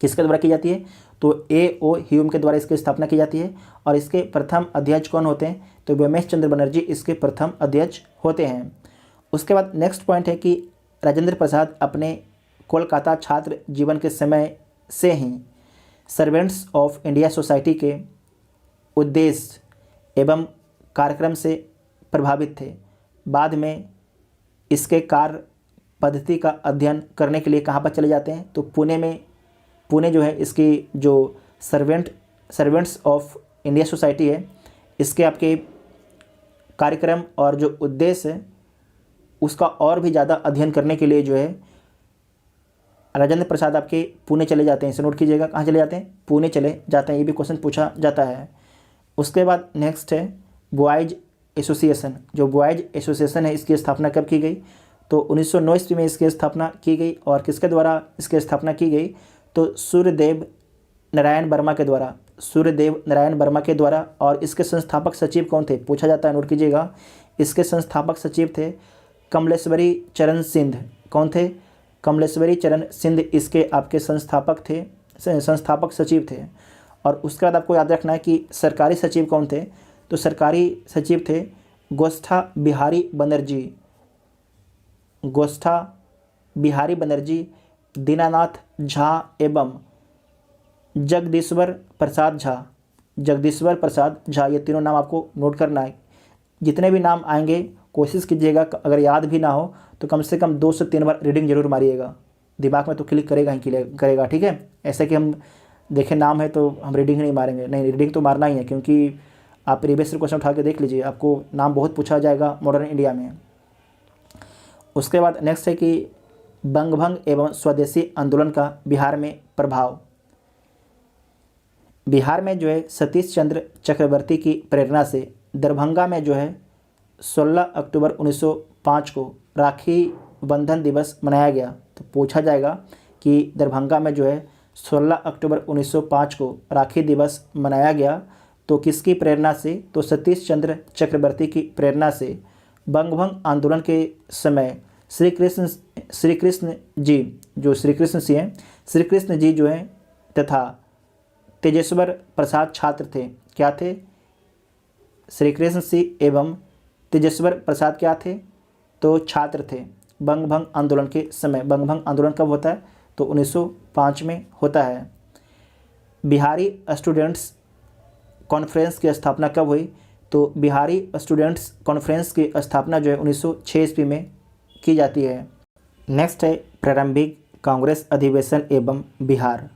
किसके द्वारा की जाती है? तो A.O. ह्यूम के द्वारा इसकी स्थापना की जाती है। और इसके प्रथम अध्यक्ष कौन होते हैं? तो व्योमेश चंद्र बनर्जी इसके प्रथम अध्यक्ष होते हैं। उसके बाद नेक्स्ट पॉइंट है कि राजेंद्र प्रसाद अपने कोलकाता छात्र जीवन के समय से ही सर्वेंट्स ऑफ इंडिया सोसाइटी के उद्देश्य एवं कार्यक्रम से प्रभावित थे। बाद में इसके कार्य पद्धति का अध्ययन करने के लिए कहाँ पर चले जाते हैं? तो पुणे जो है इसकी जो सर्वेंट्स ऑफ इंडिया सोसाइटी है इसके आपके कार्यक्रम और जो उद्देश्य है उसका और भी ज़्यादा अध्ययन करने के लिए जो है राजेंद्र प्रसाद आपके पुणे चले जाते हैं। इसे नोट कीजिएगा, कहाँ चले जाते हैं? पुणे चले जाते हैं। ये भी क्वेश्चन पूछा जाता है। उसके बाद नेक्स्ट है बॉयज़ एसोसिएशन। जो बॉयज़ एसोसिएशन है इसकी स्थापना कब की गई? तो 1909 ईस्वी में इसकी स्थापना की गई। और किसके द्वारा इसकी स्थापना की गई? तो सूर्यदेव नारायण वर्मा के द्वारा, सूर्यदेव नारायण वर्मा के द्वारा। और इसके संस्थापक सचिव कौन थे? पूछा जाता है, नोट कीजिएगा। इसके संस्थापक सचिव थे कमलेश्वरी चरण सिंह। कौन थे? कमलेश्वरी चरण सिंह इसके आपके संस्थापक थे, संस्थापक सचिव थे। और उसके बाद आपको याद रखना है कि सरकारी सचिव कौन थे? तो सरकारी सचिव थे गोष्ठा बिहारी बनर्जी, गोष्ठा बिहारी बनर्जी, दीनानाथ झा एवं जगदीश्वर प्रसाद झा, जगदीश्वर प्रसाद झा। ये तीनों नाम आपको नोट करना है। जितने भी नाम आएंगे कोशिश कीजिएगा, अगर याद भी ना हो तो कम से कम 2 से 3 बार रीडिंग जरूर मारिएगा। दिमाग में तो क्लिक करेगा ही करेगा, ठीक है। ऐसे कि हम देखें नाम है तो हम रीडिंग ही नहीं मारेंगे, नहीं, रीडिंग तो मारना ही है, क्योंकि आप प्रीवियस क्वेश्चन उठा के देख लीजिए, आपको नाम बहुत पूछा जाएगा मॉडर्न इंडिया में। उसके बाद नेक्स्ट है कि बंगभंग एवं स्वदेशी आंदोलन का बिहार में प्रभाव। बिहार में जो है सतीश चंद्र चक्रवर्ती की प्रेरणा से दरभंगा में जो है 16 अक्टूबर 1905 को राखी बंधन दिवस मनाया गया। तो पूछा जाएगा कि दरभंगा में जो है 16 अक्टूबर 1905 को राखी दिवस मनाया गया, तो किसकी प्रेरणा से? तो सतीश चंद्र चक्रवर्ती की प्रेरणा से। बंगभंग आंदोलन के समय श्री कृष्ण जी, जो श्री कृष्ण सिंह हैं, श्री कृष्ण जी जो हैं तथा तेजेश्वर प्रसाद छात्र थे। क्या थे? श्री कृष्ण सिंह एवं तेजेश्वर प्रसाद क्या थे? तो छात्र थे बंगभंग आंदोलन के समय। बंगभंग आंदोलन कब होता है? तो 1905 में होता है। बिहारी स्टूडेंट्स कॉन्फ्रेंस की स्थापना कब हुई? तो बिहारी स्टूडेंट्स कॉन्फ्रेंस की स्थापना जो है 1906 ईस्वी में की जाती है। नेक्स्ट है प्रारंभिक कांग्रेस अधिवेशन एवं बिहार।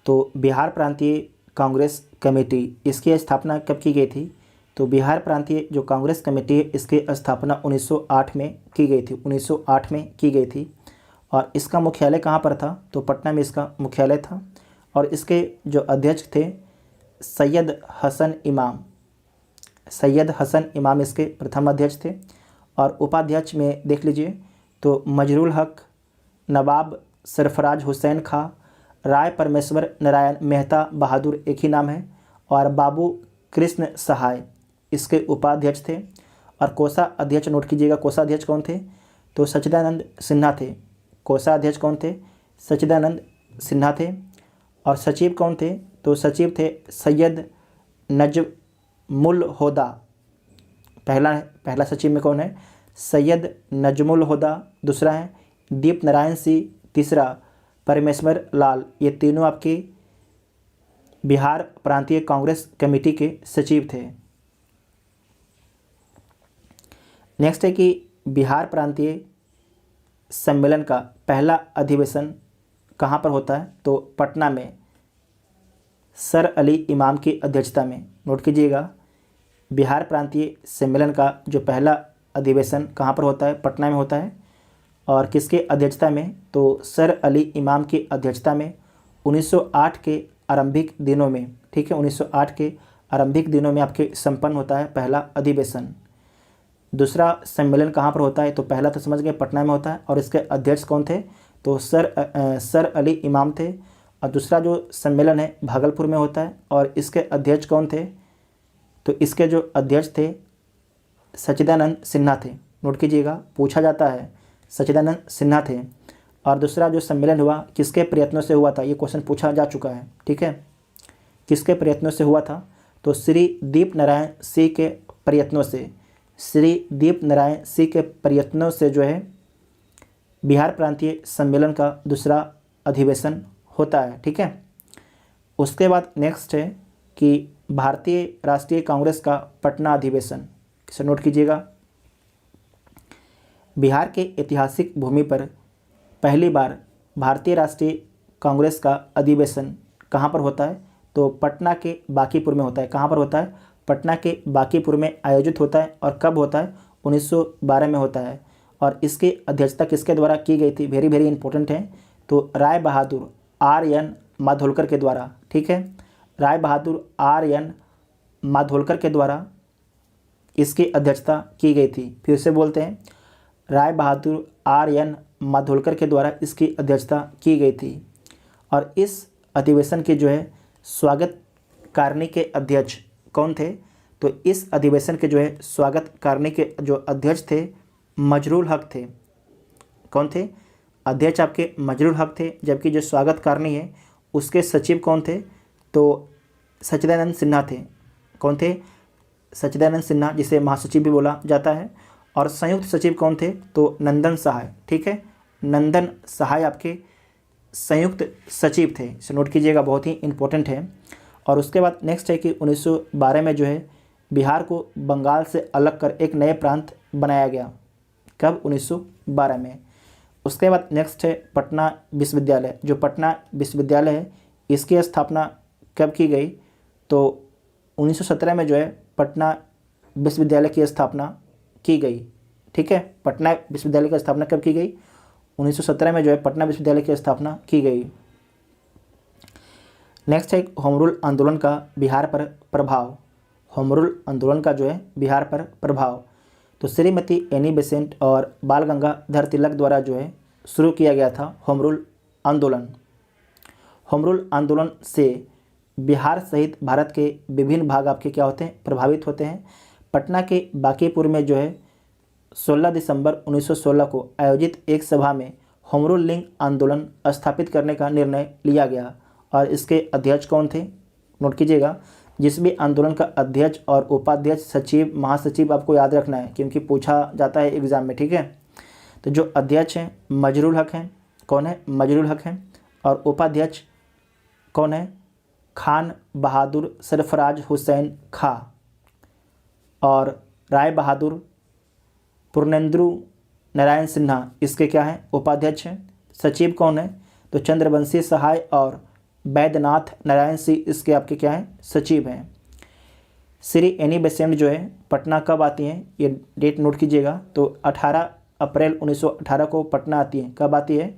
तो बिहार प्रांतीय कांग्रेस कमेटी, इसकी स्थापना कब की गई थी? तो बिहार प्रांतीय जो कांग्रेस कमेटी है इसकी स्थापना 1908 में की गई थी, 1908 में की गई थी। और इसका मुख्यालय कहाँ पर था? तो पटना में इसका मुख्यालय था। और इसके जो अध्यक्ष थे सैयद हसन इमाम, सैयद हसन इमाम इसके प्रथम अध्यक्ष थे। और उपाध्यक्ष में देख लीजिए तो मजरुल हक, नवाब सरफराज हुसैन खां, राय परमेश्वर नारायण मेहता बहादुर एक ही नाम है, और बाबू कृष्ण सहाय इसके उपाध्यक्ष थे। और कोषाध्यक्ष नोट कीजिएगा, कोषाध्यक्ष कौन थे? तो सच्चिदानंद सिन्हा थे। कोषाध्यक्ष कौन थे? सच्चिदानंद सिन्हा थे। और सचिव कौन थे? तो सचिव थे सैयद नजमुल होदा। पहला सचिव में कौन है? सैयद नजमुल होदा। दूसरा है दीप नारायण सिंह। तीसरा परमेश्वर लाल। ये तीनों आपके बिहार प्रांतीय कांग्रेस कमेटी के सचिव थे। नेक्स्ट है कि बिहार प्रांतीय सम्मेलन का पहला अधिवेशन कहाँ पर होता है? तो पटना में सर अली इमाम की अध्यक्षता में। नोट कीजिएगा, बिहार प्रांतीय सम्मेलन का जो पहला अधिवेशन कहाँ पर होता है? पटना में होता है। और किसके अध्यक्षता में? तो सर अली इमाम की अध्यक्षता में 1908 के आरंभिक दिनों में, ठीक है, 1908 के आरंभिक दिनों में आपके संपन्न होता है पहला अधिवेशन। दूसरा सम्मेलन कहाँ पर होता है? तो पहला तो समझ गए पटना में होता है। और इसके अध्यक्ष कौन थे? तो सर अली इमाम थे। और दूसरा जो सम्मेलन है भागलपुर में होता है। और इसके अध्यक्ष कौन थे? तो इसके जो अध्यक्ष थे सच्चिदानंद सिन्हा थे। नोट कीजिएगा, पूछा जाता है, सच्चिदानंद सिन्हा थे। और दूसरा जो सम्मेलन हुआ किसके प्रयत्नों से हुआ था? ये क्वेश्चन पूछा जा चुका है, ठीक है। किसके प्रयत्नों से हुआ था? तो श्री दीप नारायण सिंह के प्रयत्नों से, श्री दीप नारायण सिंह के प्रयत्नों से जो है बिहार प्रांतीय सम्मेलन का दूसरा अधिवेशन होता है, ठीक है। उसके बाद नेक्स्ट है कि भारतीय राष्ट्रीय कांग्रेस का पटना अधिवेशन। इसे नोट कीजिएगा, बिहार के ऐतिहासिक भूमि पर पहली बार भारतीय राष्ट्रीय कांग्रेस का अधिवेशन कहाँ पर होता है? तो पटना के बांकीपुर में होता है। कहाँ पर होता है? पटना के बांकीपुर में आयोजित होता है। और कब होता है? 1912 में होता है। और इसकी अध्यक्षता किसके द्वारा की गई थी, वेरी वेरी इंपॉर्टेंट है, तो राय बहादुर आर.एन. माधोलकर के द्वारा। ठीक है, राय बहादुर आर.एन. माधोलकर के द्वारा इसकी अध्यक्षता की गई थी। फिर से बोलते हैं, राय बहादुर आर.एन. माधोलकर के द्वारा इसकी अध्यक्षता की गई थी। और इस अधिवेशन के जो है स्वागत कारणी के अध्यक्ष कौन थे, तो इस अधिवेशन के जो है स्वागत कारणी के जो अध्यक्ष थे मजरूल हक थे। कौन थे, अध्यक्ष आपके मजरूल हक थे, जबकि जो स्वागत कारणी है उसके सचिव कौन थे, तो सच्चिदानंद सिन्हा थे। कौन थे, सच्चिदानंद सिन्हा, जिसे महासचिव भी बोला जाता है। और संयुक्त सचिव कौन थे, तो नंदन सहाय। ठीक है, नंदन सहाय आपके संयुक्त सचिव थे, इसे नोट कीजिएगा, बहुत ही इंपॉर्टेंट है। और उसके बाद नेक्स्ट है कि 1912 में जो है बिहार को बंगाल से अलग कर एक नए प्रांत बनाया गया। कब, 1912 में। उसके बाद नेक्स्ट है पटना विश्वविद्यालय। जो पटना विश्वविद्यालय है इसकी स्थापना कब की गई, तो 1917 में जो है पटना विश्वविद्यालय की स्थापना की गई। ठीक है, पटना विश्वविद्यालय की स्थापना कब की गई, 1917 में जो है पटना विश्वविद्यालय की स्थापना की गई। नेक्स्ट है होम रूल आंदोलन का बिहार पर प्रभाव। होम रूल आंदोलन का जो है बिहार पर प्रभाव, तो श्रीमती एनी बेसेंट और बाल गंगाधर तिलक द्वारा जो है शुरू किया गया था होम रूल आंदोलन। होम रूल आंदोलन से बिहार सहित भारत के विभिन्न भाग आपके क्या होते हैं, प्रभावित होते हैं। पटना के बांकीपुर में जो है 16 दिसंबर 1916 को आयोजित एक सभा में होम रूल लिंग आंदोलन स्थापित करने का निर्णय लिया गया। और इसके अध्यक्ष कौन थे, नोट कीजिएगा। जिस भी आंदोलन का अध्यक्ष और उपाध्यक्ष, सचिव, महासचिव आपको याद रखना है क्योंकि पूछा जाता है एग्जाम में। ठीक है, तो जो अध्यक्ष हैं मजरूल हक हैं। कौन है, मजरूल हक हैं। और उपाध्यक्ष कौन है, खान बहादुर सरफराज हुसैन खां। और राय बहादुर पूर्णेंद्ु नारायण सिन्हा इसके क्या हैं, उपाध्यक्ष हैं। सचिव कौन है, तो चंद्रवंशी सहाय और वैद्यनाथ नारायण सिंह इसके आपके क्या हैं, सचिव हैं। श्री एनी बेसेंट जो है पटना कब आती हैं, ये डेट नोट कीजिएगा, तो 18 अप्रैल 1918 को पटना आती हैं। कब आती है,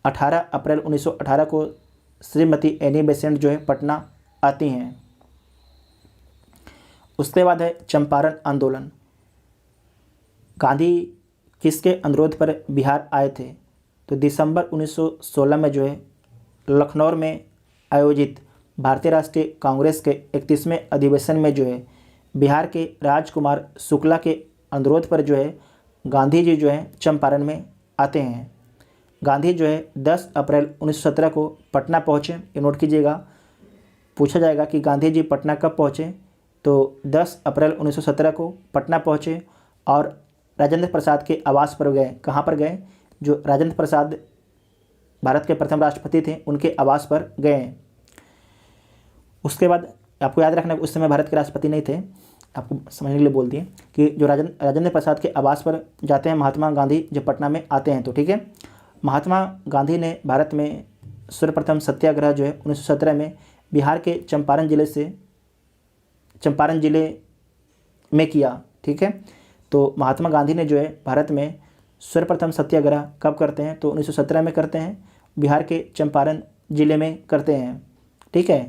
18 अप्रैल 1918 को श्रीमती एनी बेसेंट जो है पटना आती हैं। उसके बाद है चंपारण आंदोलन। गांधी किसके अनुरोध पर बिहार आए थे, तो दिसंबर 1916 में जो है लखनऊ में आयोजित भारतीय राष्ट्रीय कांग्रेस के 31वें अधिवेशन में जो है बिहार के राजकुमार शुक्ला के अनुरोध पर जो है गांधी जी जो है चंपारण में आते हैं। गांधी जो है 10 अप्रैल 1917 को पटना पहुँचे, ये नोट कीजिएगा। पूछा जाएगा कि गांधी जी पटना कब पहुँचे, तो 10 अप्रैल 1917 को पटना पहुँचे और राजेंद्र प्रसाद के आवास पर गए। कहाँ पर गए, जो राजेंद्र प्रसाद भारत के प्रथम राष्ट्रपति थे उनके आवास पर गए। उसके बाद आपको याद रखना उस समय भारत के राष्ट्रपति नहीं थे, आपको समझने के लिए बोल दिए कि जो राजेंद्र प्रसाद के आवास पर जाते हैं महात्मा गांधी जब पटना में आते हैं। तो ठीक है, महात्मा गांधी ने भारत में सर्वप्रथम सत्याग्रह जो है 1917 में बिहार के चंपारण जिले में किया। ठीक है, तो महात्मा गांधी ने जो है भारत में सर्वप्रथम सत्याग्रह कब करते हैं, तो 1917 में करते हैं, बिहार के चंपारण जिले में करते हैं। ठीक है,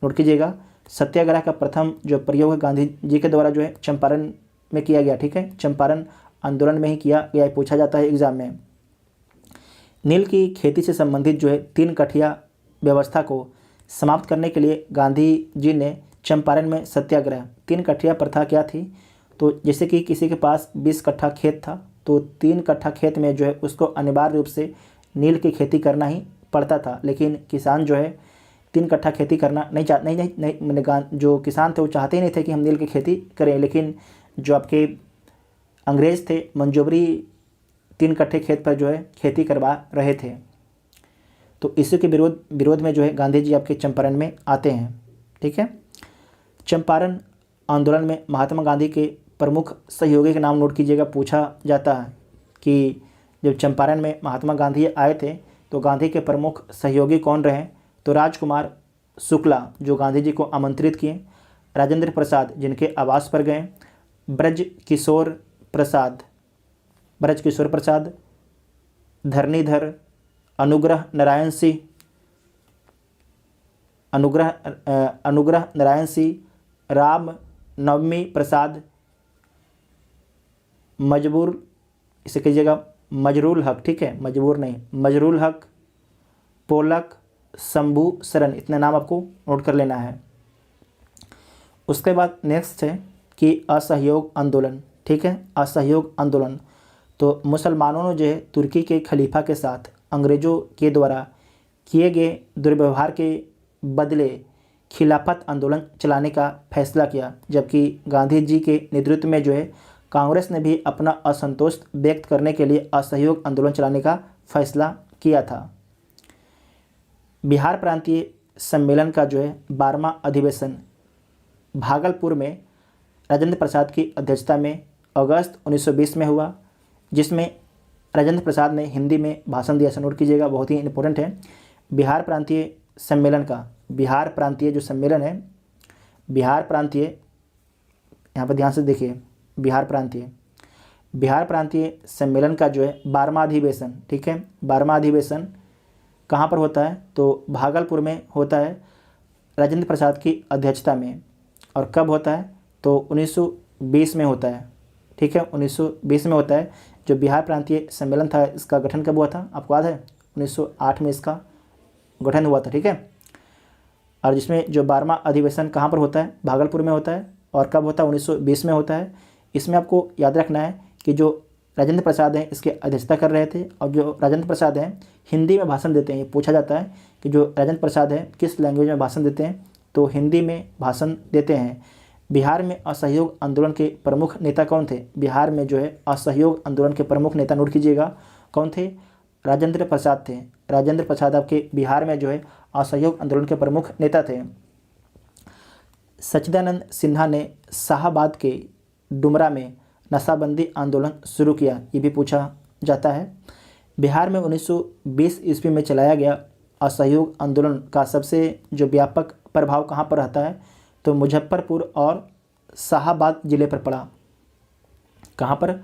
नोट कीजिएगा। सत्याग्रह का प्रथम जो प्रयोग है गांधी जी के द्वारा जो है चंपारण में किया गया। ठीक है, चंपारण आंदोलन में ही किया गया, पूछा जाता है एग्जाम में। नील की खेती से संबंधित जो है 3 कठिया व्यवस्था को समाप्त करने के लिए गांधी जी ने चंपारण में सत्याग्रह। 3 कठिया प्रथा क्या थी, तो जैसे कि किसी के पास 20 कट्ठा खेत था तो 3 कट्ठा खेत में जो है उसको अनिवार्य रूप से नील की खेती करना ही पड़ता था। लेकिन किसान जो है 3 कट्ठा खेती करना नहीं जो किसान थे वो चाहते ही नहीं थे कि हम नील की खेती करें। लेकिन जो आपके अंग्रेज़ थे मंजोबरी 3 कट्ठे खेत पर जो है खेती करवा रहे थे। तो इसी के विरोध में जो है गांधी जी आपके चंपारण में आते हैं। ठीक है, चंपारण आंदोलन में महात्मा गांधी के प्रमुख सहयोगी के नाम नोट कीजिएगा। पूछा जाता है कि जब चंपारण में महात्मा गांधी आए थे तो गांधी के प्रमुख सहयोगी कौन रहे, तो राजकुमार शुक्ला जो गांधी जी को आमंत्रित किए, राजेंद्र प्रसाद जिनके आवास पर गए, ब्रज किशोर प्रसाद ब्रजकिशोर प्रसाद, धरणीधर, अनुग्रह नारायण सिंह, अनुग्रह नारायण सिंह, राम नवमी प्रसाद, मजबूर, इसे कीजिएगा मजरूल हक, ठीक है, मजबूर नहीं, मजरूल हक, पोलक, शंभू शरण, इतने नाम आपको नोट कर लेना है। उसके बाद नेक्स्ट है कि असहयोग आंदोलन, ठीक है, असहयोग आंदोलन। तो मुसलमानों ने जो है तुर्की के खलीफा के साथ अंग्रेज़ों के द्वारा किए गए दुर्व्यवहार के बदले खिलाफत आंदोलन चलाने का फैसला किया, जबकि गांधी जी के नेतृत्व में जो है कांग्रेस ने भी अपना असंतोष व्यक्त करने के लिए असहयोग आंदोलन चलाने का फैसला किया था। बिहार प्रांतीय सम्मेलन का जो है 12वां अधिवेशन भागलपुर में राजेंद्र प्रसाद की अध्यक्षता में अगस्त 1920 में हुआ, जिसमें राजेंद्र प्रसाद ने हिंदी में भाषण दिया। नोट कीजिएगा, बहुत ही इंपॉर्टेंट है। बिहार प्रांतीय सम्मेलन का, बिहार प्रांतीय जो सम्मेलन है, बिहार प्रांतीय, यहाँ पर ध्यान से देखिए, बिहार प्रांतीय सम्मेलन का जो है 12वां अधिवेशन, ठीक है, 12वां अधिवेशन कहाँ पर होता है? तो भागलपुर में होता है राजेंद्र प्रसाद की अध्यक्षता में। और कब होता है? तो 1920 में होता है, ठीक है, 1920 में होता है। जो बिहार प्रांतीय सम्मेलन था, इसका गठन कब हुआ था आपको याद है? 1908 में इसका गठन हुआ था, ठीक है। और जिसमें जो 12वां अधिवेशन कहाँ पर होता है? भागलपुर में होता है। और कब होता है? 1920 में होता है। इसमें आपको याद रखना है कि जो राजेंद्र प्रसाद हैं इसके अध्यक्षता कर रहे थे, और जो राजेंद्र प्रसाद हैं हिंदी में भाषण देते हैं। ये पूछा जाता है कि जो राजेंद्र प्रसाद हैं किस लैंग्वेज में भाषण देते हैं? तो हिंदी में भाषण देते हैं। बिहार में असहयोग आंदोलन के प्रमुख नेता कौन थे? बिहार में जो है असहयोग आंदोलन के प्रमुख नेता नोट कीजिएगा कौन थे? राजेंद्र प्रसाद थे। राजेंद्र प्रसाद आपके बिहार में जो है असहयोग आंदोलन के प्रमुख नेता थे। सच्चिदानंद सिन्हा ने शाहाबाद के डुमरा में नशाबंदी आंदोलन शुरू किया, ये भी पूछा जाता है। बिहार में 1920 ईस्वी में चलाया गया असहयोग आंदोलन का सबसे जो व्यापक प्रभाव कहाँ पर रहता है? तो मुजफ्फरपुर और शाहाबाद ज़िले पर पड़ा। कहाँ पर?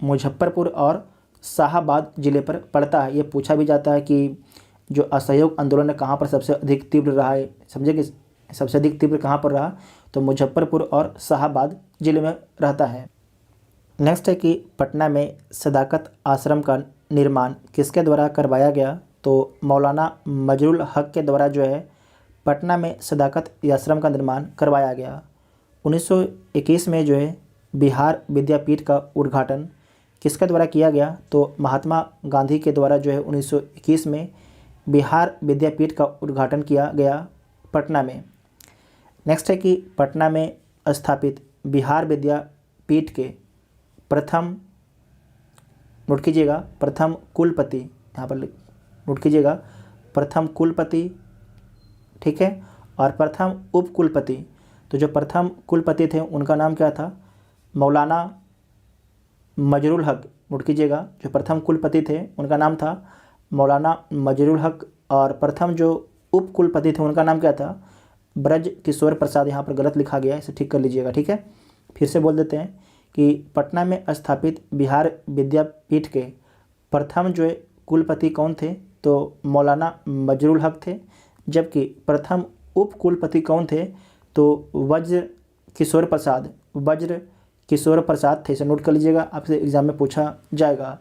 मुजफ्फरपुर और शाहाबाद ज़िले पर पड़ता है। ये पूछा भी जाता है कि जो असहयोग आंदोलन कहाँ पर सबसे अधिक तीव्र रहा है, समझे कि सबसे अधिक तीव्र कहाँ पर रहा? तो मुजफ्फरपुर और शाहाबाद ज़िले में रहता है। नेक्स्ट है कि पटना में सदाकत आश्रम का निर्माण किसके द्वारा करवाया गया? तो मौलाना मजरुल हक के द्वारा जो है पटना में सदाकत आश्रम का निर्माण करवाया गया। 1921 में जो है बिहार विद्यापीठ का उद्घाटन किसके द्वारा किया गया? तो महात्मा गांधी के द्वारा जो है 1921 में बिहार विद्यापीठ का उद्घाटन किया गया पटना में। नेक्स्ट है कि पटना में स्थापित बिहार विद्यापीठ के प्रथम, नोट कीजिएगा, प्रथम कुलपति, यहाँ पर नोट कीजिएगा, प्रथम कुलपति, ठीक है, और प्रथम उप कुलपति। तो जो प्रथम कुलपति थे उनका नाम क्या था? मौलाना मजरुल हक, नोट कीजिएगा, जो प्रथम कुलपति थे उनका नाम था मौलाना मजरुल हक। और प्रथम जो उप कुलपति थे उनका नाम क्या था? ब्रजकिशोर प्रसाद। यहाँ पर गलत लिखा गया है, इसे ठीक कर लीजिएगा, ठीक है। फिर से बोल देते हैं कि पटना में स्थापित बिहार विद्यापीठ के प्रथम जो है कुलपति कौन थे? तो मौलाना मजरुल हक थे। जबकि प्रथम उप कुलपति कौन थे? तो वज्र किशोर प्रसाद थे। इसे नोट कर लीजिएगा, आपसे एग्जाम में पूछा जाएगा।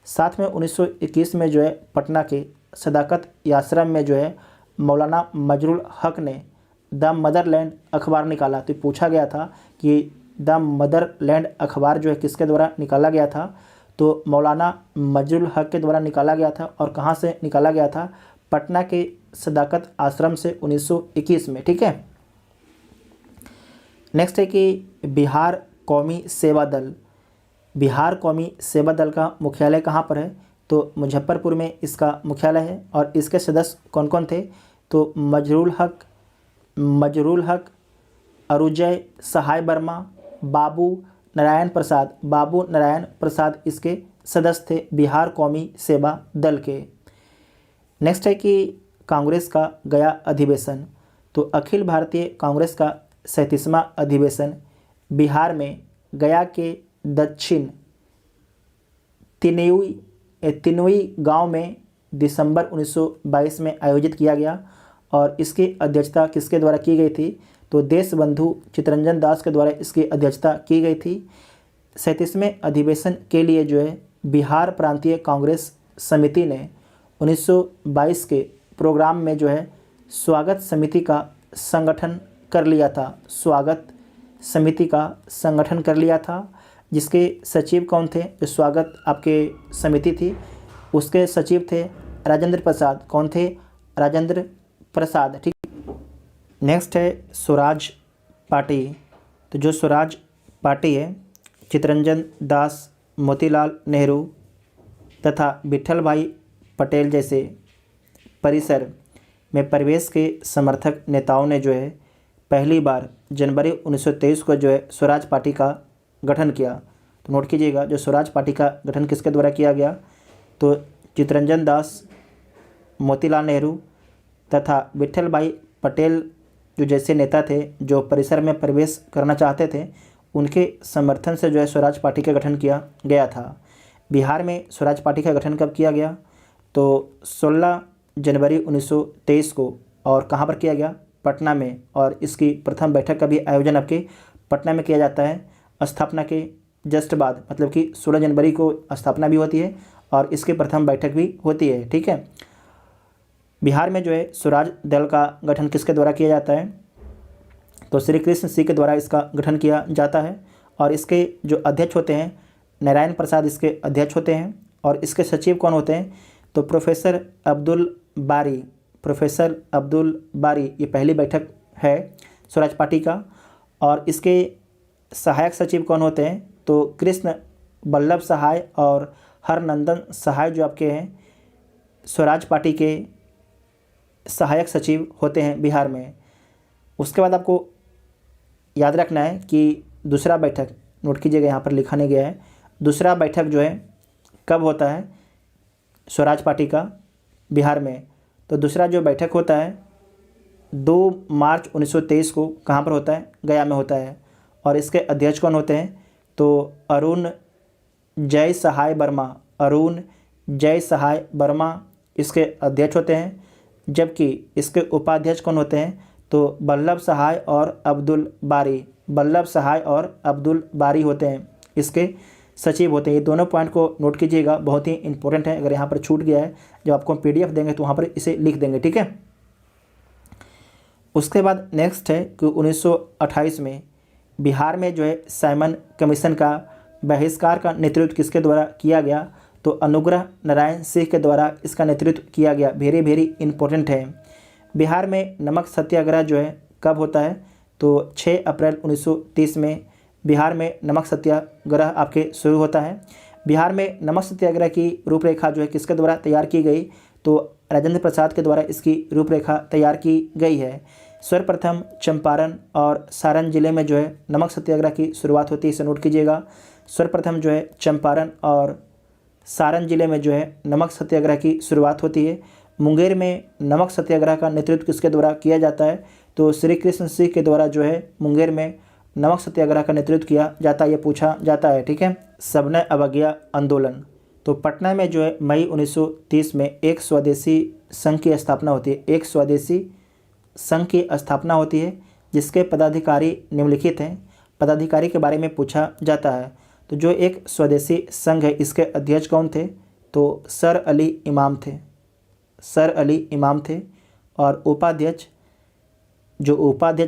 साथ में 1921 में जो है पटना के सदाकत आश्रम में जो है मौलाना मजरुल हक ने द मदरलैंड अखबार निकाला। तो पूछा गया था कि द मदरलैंड अखबार जो है किसके द्वारा निकाला गया था? तो मौलाना मजरुल हक के द्वारा निकाला गया था। और कहाँ से निकाला गया था? पटना के सदाकत आश्रम से 1921 में, ठीक है। नेक्स्ट है कि बिहार कौमी सेवा दल, बिहार कौमी सेवा दल का मुख्यालय कहाँ पर है? तो मुजफ्फरपुर में इसका मुख्यालय है। और इसके सदस्य कौन कौन थे? तो मजरुल हक, अरुजय सहाय वर्मा, बाबू नारायण प्रसाद इसके सदस्य थे बिहार कौमी सेवा दल के। नेक्स्ट है कि कांग्रेस का गया अधिवेशन। तो अखिल भारतीय कांग्रेस का 37वां अधिवेशन बिहार में गया के दक्षिण तिनोई गांव में दिसंबर 1922 में आयोजित किया गया और इसकी अध्यक्षता किसके द्वारा की गई थी? तो देशबंधु चित्तरंजन दास के द्वारा इसकी अध्यक्षता की गई थी। 37वें अधिवेशन के लिए जो है बिहार प्रांतीय कांग्रेस समिति ने 1922 के प्रोग्राम में जो है स्वागत समिति का संगठन कर लिया था। स्वागत समिति का संगठन कर लिया था, जिसके सचिव कौन थे? जो स्वागत आपके समिति थी उसके सचिव थे राजेंद्र प्रसाद। कौन थे? राजेंद्र प्रसाद। ठीक। नेक्स्ट है स्वराज पार्टी। तो जो स्वराज पार्टी है चित्तरंजन दास, मोतीलाल नेहरू तथा विट्ठल भाई पटेल जैसे परिसर में प्रवेश के समर्थक नेताओं ने जो है पहली बार जनवरी 1923 को जो है स्वराज पार्टी का गठन किया। तो नोट कीजिएगा, जो स्वराज पार्टी का गठन किसके द्वारा किया गया? तो चित्तरंजन दास, मोतीलाल नेहरू तथा विट्ठल भाई पटेल जो जैसे नेता थे जो परिसर में प्रवेश करना चाहते थे, उनके समर्थन से जो है स्वराज पार्टी का गठन किया गया था। बिहार में स्वराज पार्टी का गठन कब किया गया? तो 16 जनवरी 1923 को। और कहाँ पर किया गया? पटना में। और इसकी प्रथम बैठक का भी आयोजन आपके पटना में किया जाता है स्थापना के जस्ट बाद, मतलब कि 16 जनवरी को स्थापना भी होती है और इसकी प्रथम बैठक भी होती है। ठीक है। बिहार में जो है स्वराज दल का गठन किसके द्वारा किया जाता है? तो श्री कृष्ण सिंह के द्वारा इसका गठन किया जाता है और इसके जो अध्यक्ष होते हैं नारायण प्रसाद इसके अध्यक्ष होते हैं और इसके सचिव कौन होते हैं? तो प्रोफेसर अब्दुल बारी। प्रोफेसर अब्दुल बारी, ये पहली बैठक है स्वराज पार्टी का। और इसके सहायक सचिव कौन होते हैं? तो कृष्ण बल्लभ सहाय और हरनंदन सहाय जो आपके हैं स्वराज पार्टी के सहायक सचिव होते हैं बिहार में। उसके बाद आपको याद रखना है कि दूसरा बैठक, नोट कीजिएगा यहाँ पर लिखा नहीं गया है, दूसरा बैठक जो है कब होता है स्वराज पार्टी का बिहार में? तो दूसरा जो बैठक होता है 2 मार्च 1923 को कहाँ पर होता है? गया में होता है। और इसके अध्यक्ष कौन होते हैं? तो अरुण जय सहाय वर्मा। अरुण जय सहाय वर्मा इसके अध्यक्ष होते हैं, जबकि इसके उपाध्यक्ष कौन होते हैं? तो वल्लभ सहाय और अब्दुल बारी। वल्लभ सहाय और अब्दुल बारी होते हैं इसके सचिव होते हैं। ये दोनों पॉइंट को नोट कीजिएगा, बहुत ही इंपॉर्टेंट है। अगर यहाँ पर छूट गया है, जब आपको PDF देंगे तो वहाँ पर इसे लिख देंगे। ठीक है। उसके बाद नेक्स्ट है कि 1928 में बिहार में जो है साइमन कमीशन का बहिष्कार का नेतृत्व किसके द्वारा किया गया? तो अनुग्रह नारायण सिंह के द्वारा इसका नेतृत्व किया गया। वेरी इंपॉर्टेंट है। बिहार में नमक सत्याग्रह जो है कब होता है? तो 6 अप्रैल 1930 में बिहार में नमक सत्याग्रह आपके शुरू होता है। बिहार में नमक सत्याग्रह की रूपरेखा जो है किसके द्वारा तैयार की गई? तो राजेंद्र प्रसाद के द्वारा इसकी रूपरेखा तैयार की गई है। सर्वप्रथम चंपारण और सारण जिले में जो है नमक सत्याग्रह की शुरुआत होती है, इसे नोट कीजिएगा। सर्वप्रथम जो है चंपारण और सारण जिले में जो है नमक सत्याग्रह की शुरुआत होती है। मुंगेर में नमक सत्याग्रह का नेतृत्व किसके द्वारा किया जाता है? तो श्री कृष्ण सिंह के द्वारा जो है मुंगेर में नमक सत्याग्रह का नेतृत्व किया जाता है, ये पूछा जाता है। ठीक है। सविनय अवज्ञा आंदोलन। तो पटना में जो है मई 1930 में एक स्वदेशी संघ की स्थापना होती है। एक स्वदेशी संघ की स्थापना होती है जिसके पदाधिकारी निम्नलिखित हैं। पदाधिकारी के बारे में पूछा जाता है। तो जो एक स्वदेशी संघ है इसके अध्यक्ष कौन थे? तो सर अली इमाम थे। सर अली इमाम थे। और उपाध्यक्ष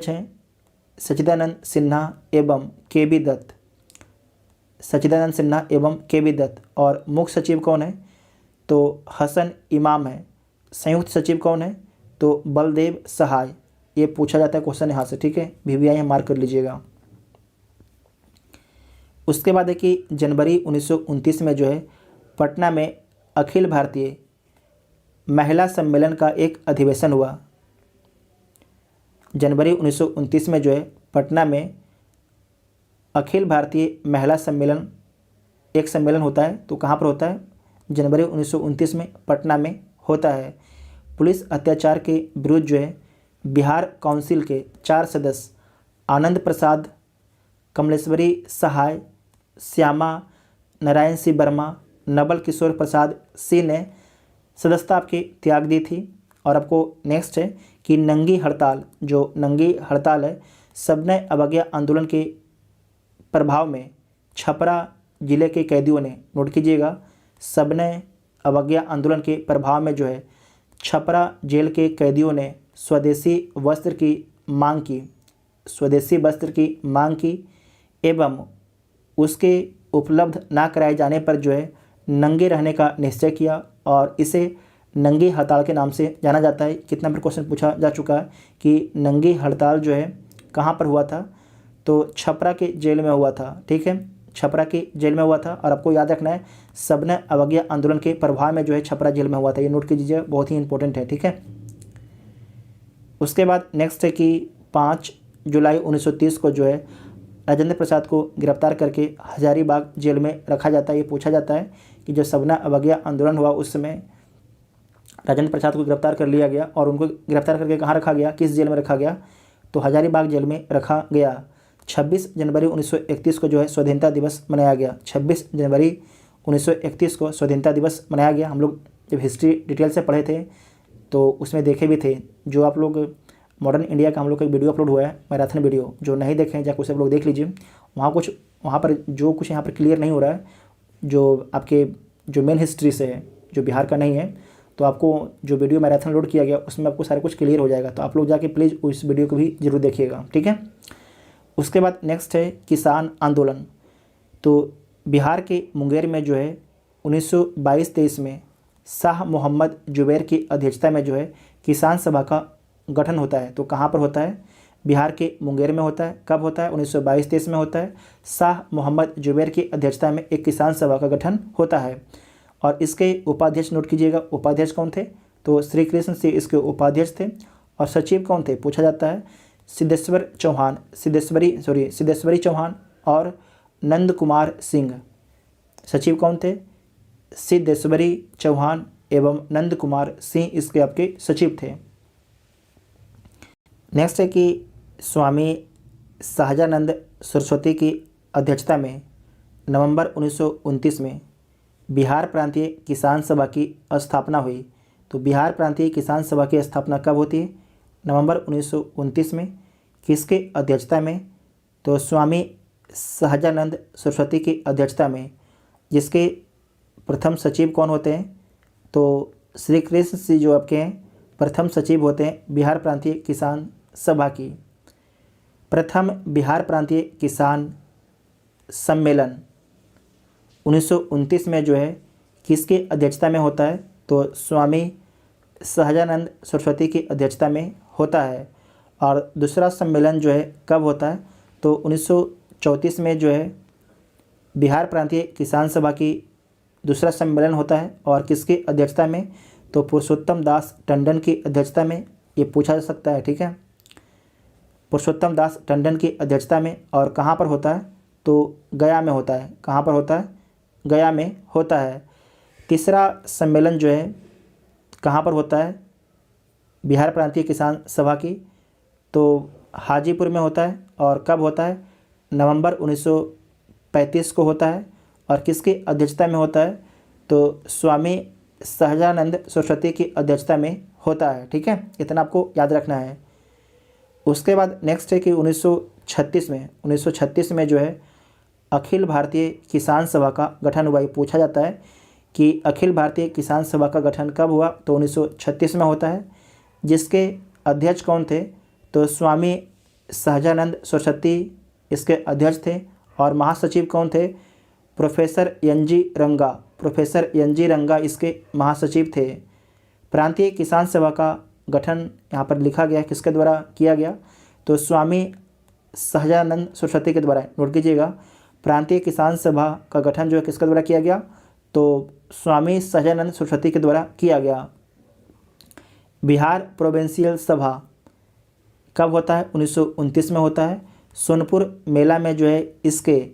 हैं सच्चिदानंद सिन्हा एवं KB दत्त। सच्चिदानंद सिन्हा एवं KB दत्त। और मुख्य सचिव कौन है? तो हसन इमाम है। संयुक्त सचिव कौन है? तो बलदेव सहाय। ये पूछा जाता है क्वेश्चन यहाँ से। ठीक है। VVI मार्क कर लीजिएगा। उसके बाद है कि जनवरी 1929 में जो है पटना में अखिल भारतीय महिला सम्मेलन का एक अधिवेशन हुआ। जनवरी 1929 में जो है पटना में अखिल भारतीय महिला सम्मेलन एक सम्मेलन होता है। तो कहाँ पर होता है? जनवरी 1929 में पटना में होता है। पुलिस अत्याचार के विरुद्ध जो है बिहार काउंसिल के 4 सदस्य आनंद प्रसाद, कमलेश्वरी सहाय, श्यामा नारायण सिंह वर्मा, नवल किशोर प्रसाद सिंह ने सदस्यता आपकी त्याग दी थी। और आपको नेक्स्ट है कि नंगी हड़ताल, जो नंगी हड़ताल है, सबने अवज्ञा आंदोलन के प्रभाव में छपरा जिले के कैदियों ने, नोट कीजिएगा, सबने अवज्ञा आंदोलन के प्रभाव में जो है छपरा जेल के कैदियों ने स्वदेशी वस्त्र की मांग की, स्वदेशी वस्त्र की मांग की एवं उसके उपलब्ध ना कराए जाने पर जो है नंगे रहने का निश्चय किया और इसे नंगी हड़ताल के नाम से जाना जाता है। कितना बार क्वेश्चन पूछा जा चुका है कि नंगी हड़ताल जो है कहाँ पर हुआ था, तो छपरा के जेल में हुआ था। ठीक है, छपरा के जेल में हुआ था और आपको याद रखना है सबने अवज्ञा आंदोलन के प्रभाव में जो है छपरा जेल में हुआ था, ये नोट कीजिए, बहुत ही इंपॉर्टेंट है। ठीक है, उसके बाद नेक्स्ट है कि 5 जुलाई 1930 को जो है राजेंद्र प्रसाद को गिरफ्तार करके हजारीबाग जेल में रखा जाता है। ये पूछा जाता है कि जब सबना अवज्ञा आंदोलन हुआ उस समय राजेंद्र प्रसाद को गिरफ्तार कर लिया गया और उनको गिरफ्तार करके कहाँ रखा गया, किस जेल में रखा गया, तो हजारीबाग जेल में रखा गया। 26 जनवरी 1931 को जो है स्वाधीनता दिवस मनाया गया। 26 जनवरी 1931 को स्वाधीनता दिवस मनाया गया। हम लोग जब हिस्ट्री डिटेल से पढ़े थे तो उसमें देखे भी थे, जो आप लोग मॉडर्न इंडिया का हम लोग का एक वीडियो अपलोड हुआ है, मैराथन वीडियो, जो नहीं देखें जाकर उसे आप लोग देख लीजिए। वहाँ पर जो कुछ यहाँ पर क्लियर नहीं हो रहा है, जो आपके जो मेन हिस्ट्री से है, जो बिहार का नहीं है, तो आपको जो वीडियो मैराथन लोड किया गया उसमें आपको सारा कुछ क्लियर हो जाएगा। तो आप लोग जाके प्लीज़ उस वीडियो को भी जरूर देखिएगा। ठीक है, उसके बाद नेक्स्ट है किसान आंदोलन। तो बिहार के मुंगेर में जो है 1922-23 में शाह मोहम्मद जुबैर की अध्यक्षता में जो है किसान सभा का गठन होता है। तो कहाँ पर होता है, बिहार के मुंगेर में होता है। कब होता है, 1922-23 में होता है। शाह मोहम्मद जुबैर की अध्यक्षता में एक किसान सभा का गठन होता है और इसके उपाध्यक्ष, नोट कीजिएगा, उपाध्यक्ष कौन थे, तो श्री कृष्ण सिंह इसके उपाध्यक्ष थे। और सचिव कौन थे, पूछा जाता है, सिद्धेश्वरी चौहान और नंद कुमार सिंह। सचिव कौन थे, सिद्धेश्वरी चौहान एवं नंद कुमार सिंह इसके आपके सचिव थे। नेक्स्ट है कि स्वामी सहजानंद सरस्वती की अध्यक्षता में नवंबर 1929 में बिहार प्रांतीय किसान सभा की स्थापना हुई। तो बिहार प्रांतीय किसान सभा की स्थापना कब होती है, नवंबर 1929 में। किसके अध्यक्षता में, तो स्वामी सहजानंद सरस्वती की अध्यक्षता में, जिसके प्रथम सचिव कौन होते हैं, तो श्री कृष्ण सिंह जो आपके हैं प्रथम सचिव होते हैं बिहार प्रांतीय किसान सभा की। प्रथम बिहार प्रांतीय किसान सम्मेलन 1929 में जो है किसके अध्यक्षता में होता है, तो स्वामी सहजानंद सरस्वती की अध्यक्षता में होता है। और दूसरा सम्मेलन जो है कब होता है, तो 1934 में जो है बिहार प्रांतीय किसान सभा की दूसरा सम्मेलन होता है और किसकी अध्यक्षता में, तो पुरुषोत्तम दास टंडन की अध्यक्षता में। ये पूछा जा सकता है। ठीक है, पुरुषोत्तम दास टंडन की अध्यक्षता में। और कहाँ पर होता है, तो गया में होता है। कहाँ पर होता है, गया में होता है। तीसरा सम्मेलन जो है कहाँ पर होता है, बिहार प्रांतीय किसान सभा की, तो हाजीपुर में होता है। और कब होता है, नवंबर 1935 को होता है। और किसकी अध्यक्षता में होता है, तो स्वामी सहजानंद सरस्वती की अध्यक्षता में होता है। ठीक है, इतना आपको याद रखना है। उसके बाद नेक्स्ट है कि 1936 में जो है अखिल भारतीय किसान सभा का गठन हुआ। ये पूछा जाता है कि अखिल भारतीय किसान सभा का गठन कब हुआ, तो 1936 में होता है। जिसके अध्यक्ष कौन थे, तो स्वामी सहजानंद सरस्वती इसके अध्यक्ष थे। और महासचिव कौन थे, प्रोफेसर एन जी रंगा इसके महासचिव थे। प्रांतीय किसान सभा का गठन यहाँ पर लिखा गया किसके द्वारा किया गया, तो स्वामी सहजानंद सरस्वती के द्वारा। नोट कीजिएगा, प्रांतीय किसान सभा का गठन जो है किसके द्वारा किया गया, तो स्वामी सहजानंद सरस्वती के द्वारा किया गया। बिहार प्रोविंशियल सभा कब होता है, 1929 में होता है। सोनपुर मेला में जो है इसके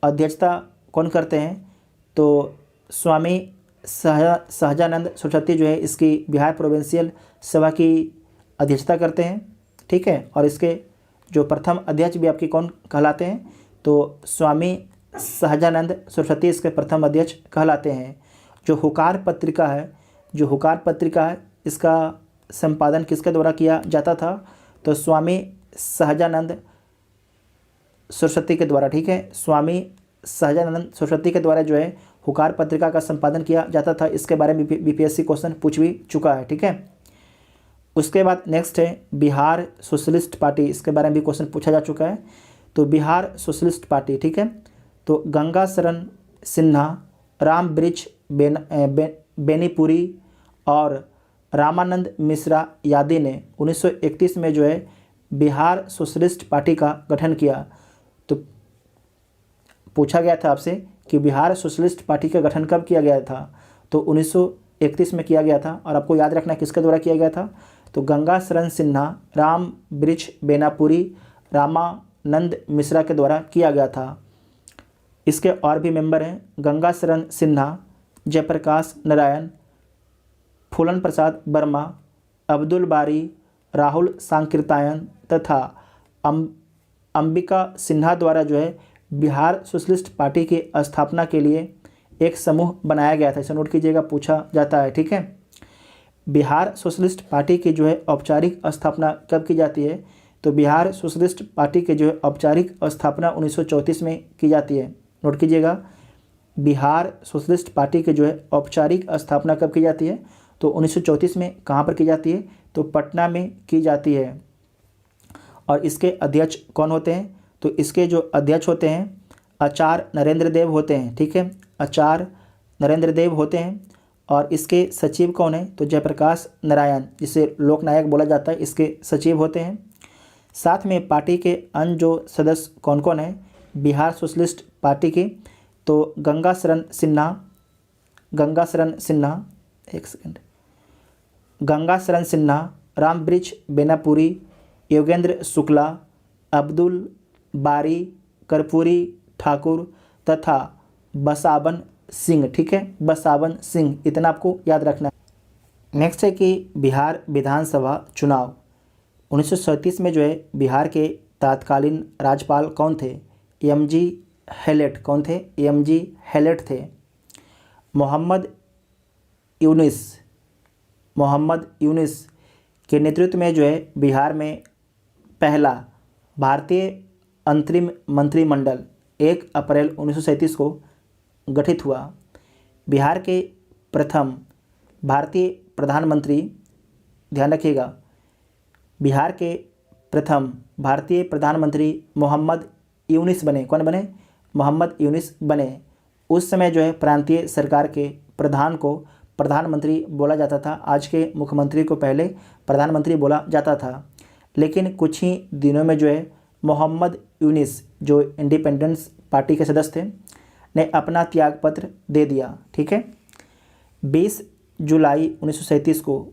अध्यक्षता कौन करते हैं, तो स्वामी सहजानंद सरस्वती जो है इसकी बिहार प्रोविंशियल सभा की अध्यक्षता करते हैं। ठीक है, और इसके जो प्रथम अध्यक्ष भी आपके कौन कहलाते हैं, तो स्वामी सहजानंद सरस्वती इसके प्रथम अध्यक्ष कहलाते हैं। जो हुकार पत्रिका है इसका संपादन किसके द्वारा किया जाता था? तो स्वामी सहजानंद सरस्वती के द्वारा। ठीक है, स्वामी सहजानंद सरस्वती के द्वारा जो है हुकार पत्रिका का संपादन किया जाता था। इसके बारे में बीपीएससी क्वेश्चन पूछ भी चुका है। ठीक है, उसके बाद नेक्स्ट है बिहार सोशलिस्ट पार्टी। इसके बारे में भी क्वेश्चन पूछा जा चुका है। तो बिहार सोशलिस्ट पार्टी, ठीक है, तो गंगा शरण सिन्हा, राम वृक्ष बेनीपुरी और रामानंद मिश्रा यादी ने 1931 में जो है बिहार सोशलिस्ट पार्टी का गठन किया। तो पूछा गया था आपसे कि बिहार सोशलिस्ट पार्टी का गठन कब किया गया था? तो 1931 में किया गया था। और आपको याद रखना किसके द्वारा किया गया था? तो गंगा शरण सिन्हा, राम वृक्ष बेनीपुरी, रामानंद मिश्रा के द्वारा किया गया था। इसके और भी मेंबर हैं गंगा शरण सिन्हा, जयप्रकाश नारायण, फूलन प्रसाद वर्मा, अब्दुल बारी, राहुल सांकृत्यायन तथा अंबिका सिन्हा द्वारा जो है बिहार सोशलिस्ट पार्टी की स्थापना के लिए एक समूह बनाया गया था। इसे नोट कीजिएगा, पूछा जाता है। ठीक है, बिहार सोशलिस्ट पार्टी की जो है औपचारिक स्थापना कब की जाती है? तो बिहार सोशलिस्ट पार्टी की जो है औपचारिक स्थापना 1934 में की जाती है। नोट कीजिएगा, बिहार सोशलिस्ट पार्टी की जो है औपचारिक स्थापना कब की जाती है? तो 1934 में। कहाँ पर की जाती है? तो पटना में की जाती है। और इसके अध्यक्ष कौन होते हैं? तो इसके जो अध्यक्ष होते हैं आचार्य नरेंद्र देव होते हैं। ठीक है, आचार्य नरेंद्र देव होते हैं। और इसके सचिव कौन है? तो जयप्रकाश नारायण, जिसे लोकनायक बोला जाता है, इसके सचिव होते हैं। साथ में पार्टी के अन्य जो सदस्य कौन कौन है बिहार सोशलिस्ट पार्टी के? तो गंगा शरण सिन्हा, राम वृक्ष बेनीपुरी, योगेंद्र शुक्ला, अब्दुल बारी, कर्पूरी ठाकुर तथा बसावन सिंह। ठीक है, बसावन सिंह, इतना आपको याद रखना है। नेक्स्ट है कि बिहार विधानसभा चुनाव 1937 में जो है बिहार के तत्कालीन राज्यपाल कौन थे? MG Hallett. कौन थे? एमजी हैलेट थे। मोहम्मद यूनिस के नेतृत्व में जो है बिहार में पहला भारतीय अंतरिम मंत्रिमंडल 1 अप्रैल 1937 को गठित हुआ। बिहार के प्रथम भारतीय प्रधानमंत्री, ध्यान रखिएगा, बिहार के प्रथम भारतीय प्रधानमंत्री मोहम्मद यूनिस बने। कौन बने? मोहम्मद यूनिस बने। उस समय जो है प्रांतीय सरकार के प्रधान को प्रधानमंत्री बोला जाता था। आज के मुख्यमंत्री को पहले प्रधानमंत्री बोला जाता था। लेकिन कुछ ही दिनों में जो है मोहम्मद यूनिस, जो इंडिपेंडेंस पार्टी के सदस्य थे, ने अपना त्यागपत्र दे दिया। ठीक है, 20 जुलाई 1937 को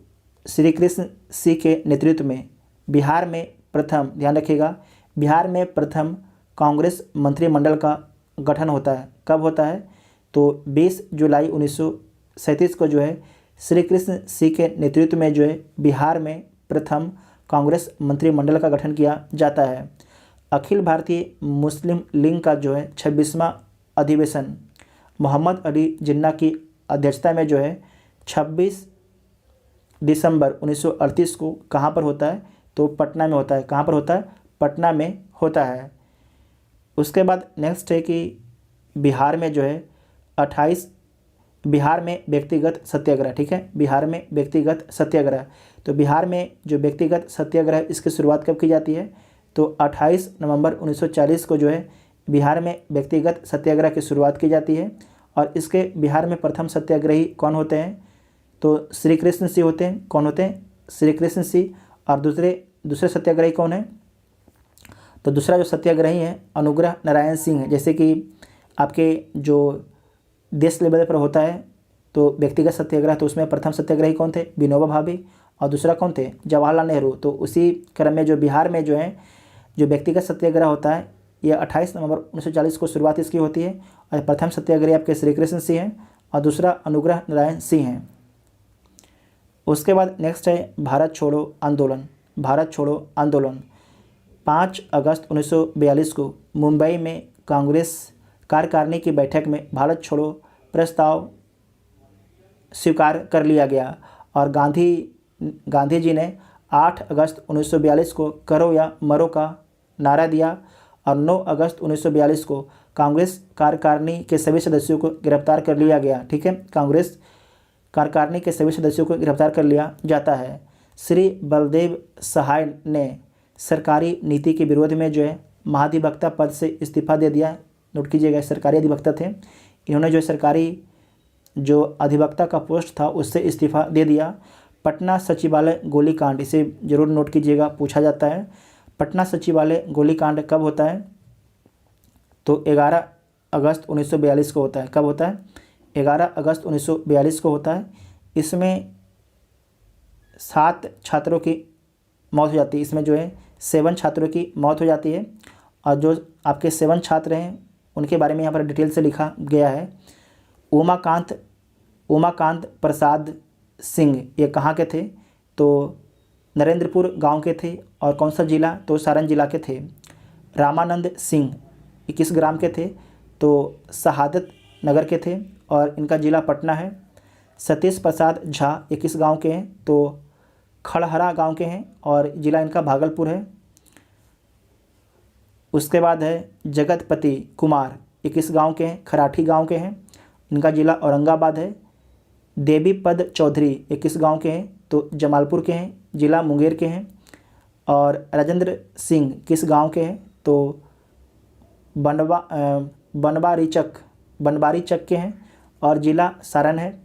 श्री कृष्ण सी के नेतृत्व में बिहार में प्रथम, ध्यान रखिएगा, बिहार में प्रथम कांग्रेस मंत्रिमंडल का गठन होता है। कब होता है? तो 20 जुलाई 1937 को जो है श्री कृष्ण सी के नेतृत्व में जो है बिहार में प्रथम कांग्रेस मंत्रिमंडल का गठन किया जाता है। अखिल भारतीय मुस्लिम लीग का जो है 26वां अधिवेशन मोहम्मद अली जिन्ना की अध्यक्षता में जो है 26 दिसंबर 1938 को कहाँ पर होता है? तो पटना में होता है। कहाँ पर होता है? पटना में होता है। उसके बाद नेक्स्ट है कि बिहार में जो है 28 बिहार में व्यक्तिगत सत्याग्रह। ठीक है, बिहार में व्यक्तिगत सत्याग्रह। तो बिहार में जो व्यक्तिगत सत्याग्रह इसकी शुरुआत कब की जाती है? तो 28 नवंबर 1940 को जो है बिहार में व्यक्तिगत सत्याग्रह की शुरुआत की जाती है। और इसके बिहार में प्रथम सत्याग्रही कौन होते हैं? तो श्री कृष्ण सी होते हैं। कौन होते हैं? श्री कृष्ण सी। और दूसरे सत्याग्रही कौन है? तो दूसरा जो सत्याग्रही है अनुग्रह नारायण सिंह है। जैसे कि आपके जो देश लेवल पर होता है तो व्यक्तिगत सत्याग्रह, तो उसमें प्रथम सत्याग्रही कौन थे? विनोबा भावे। और दूसरा कौन थे? जवाहरलाल नेहरू। तो उसी क्रम में जो बिहार में जो है जो व्यक्तिगत सत्याग्रह होता है ये 28 नवंबर 1940 को शुरुआत इसकी होती है। और प्रथम सत्याग्रही आपके श्री कृष्ण सिंह हैं और दूसरा अनुग्रह नारायण सिंह हैं। उसके बाद नेक्स्ट है भारत छोड़ो आंदोलन। भारत छोड़ो आंदोलन 5 अगस्त 1942 को मुंबई में कांग्रेस कार्यकारिणी की बैठक में भारत छोड़ो प्रस्ताव स्वीकार कर लिया गया और गांधी जी ने 8 अगस्त 1942 को करो या मरो का नारा दिया और 9 अगस्त 1942 को कांग्रेस कार्यकारिणी के सभी सदस्यों को गिरफ्तार कर लिया गया। ठीक है, कांग्रेस कार्यकारिणी के सभी सदस्यों को गिरफ्तार कर लिया जाता है। श्री बलदेव सहाय ने सरकारी नीति के विरोध में जो है महाधिवक्ता पद से इस्तीफा दे दिया। नोट कीजिएगा, सरकारी अधिवक्ता थे, इन्होंने जो सरकारी जो अधिवक्ता का पोस्ट था उससे इस्तीफा दे दिया। पटना सचिवालय गोलीकांड, इसे जरूर नोट कीजिएगा, पूछा जाता है। पटना सचिवालय गोलीकांड कब होता है? तो 11 अगस्त 1942 को होता है। कब होता है? 11 अगस्त 1942 को होता है। इसमें 7 छात्रों की मौत हो जाती है। इसमें जो है 7 छात्रों की मौत हो जाती है और जो आपके 7 छात्र हैं उनके बारे में यहाँ पर डिटेल से लिखा गया है। उमाकांत प्रसाद सिंह, ये कहाँ के थे? तो नरेंद्रपुर गांव के थे। और कौन सा जिला? तो सारण जिला के थे। रामानंद सिंह, ये किस ग्राम के थे? तो शहादत नगर के थे और इनका जिला पटना है। सतीश प्रसाद झा, ये किस गांव के हैं? तो खड़हरा गांव के हैं और जिला इनका भागलपुर है। उसके बाद है जगतपति कुमार, ये किस गांव के हैं? खराठी गांव के हैं, इनका जिला औरंगाबाद है। देवी पद चौधरी, ये किस गांव के हैं? तो जमालपुर के हैं, जिला मुंगेर के हैं। और राजेंद्र सिंह किस गांव के हैं? तो बनबारी चक के हैं और जिला सारण है।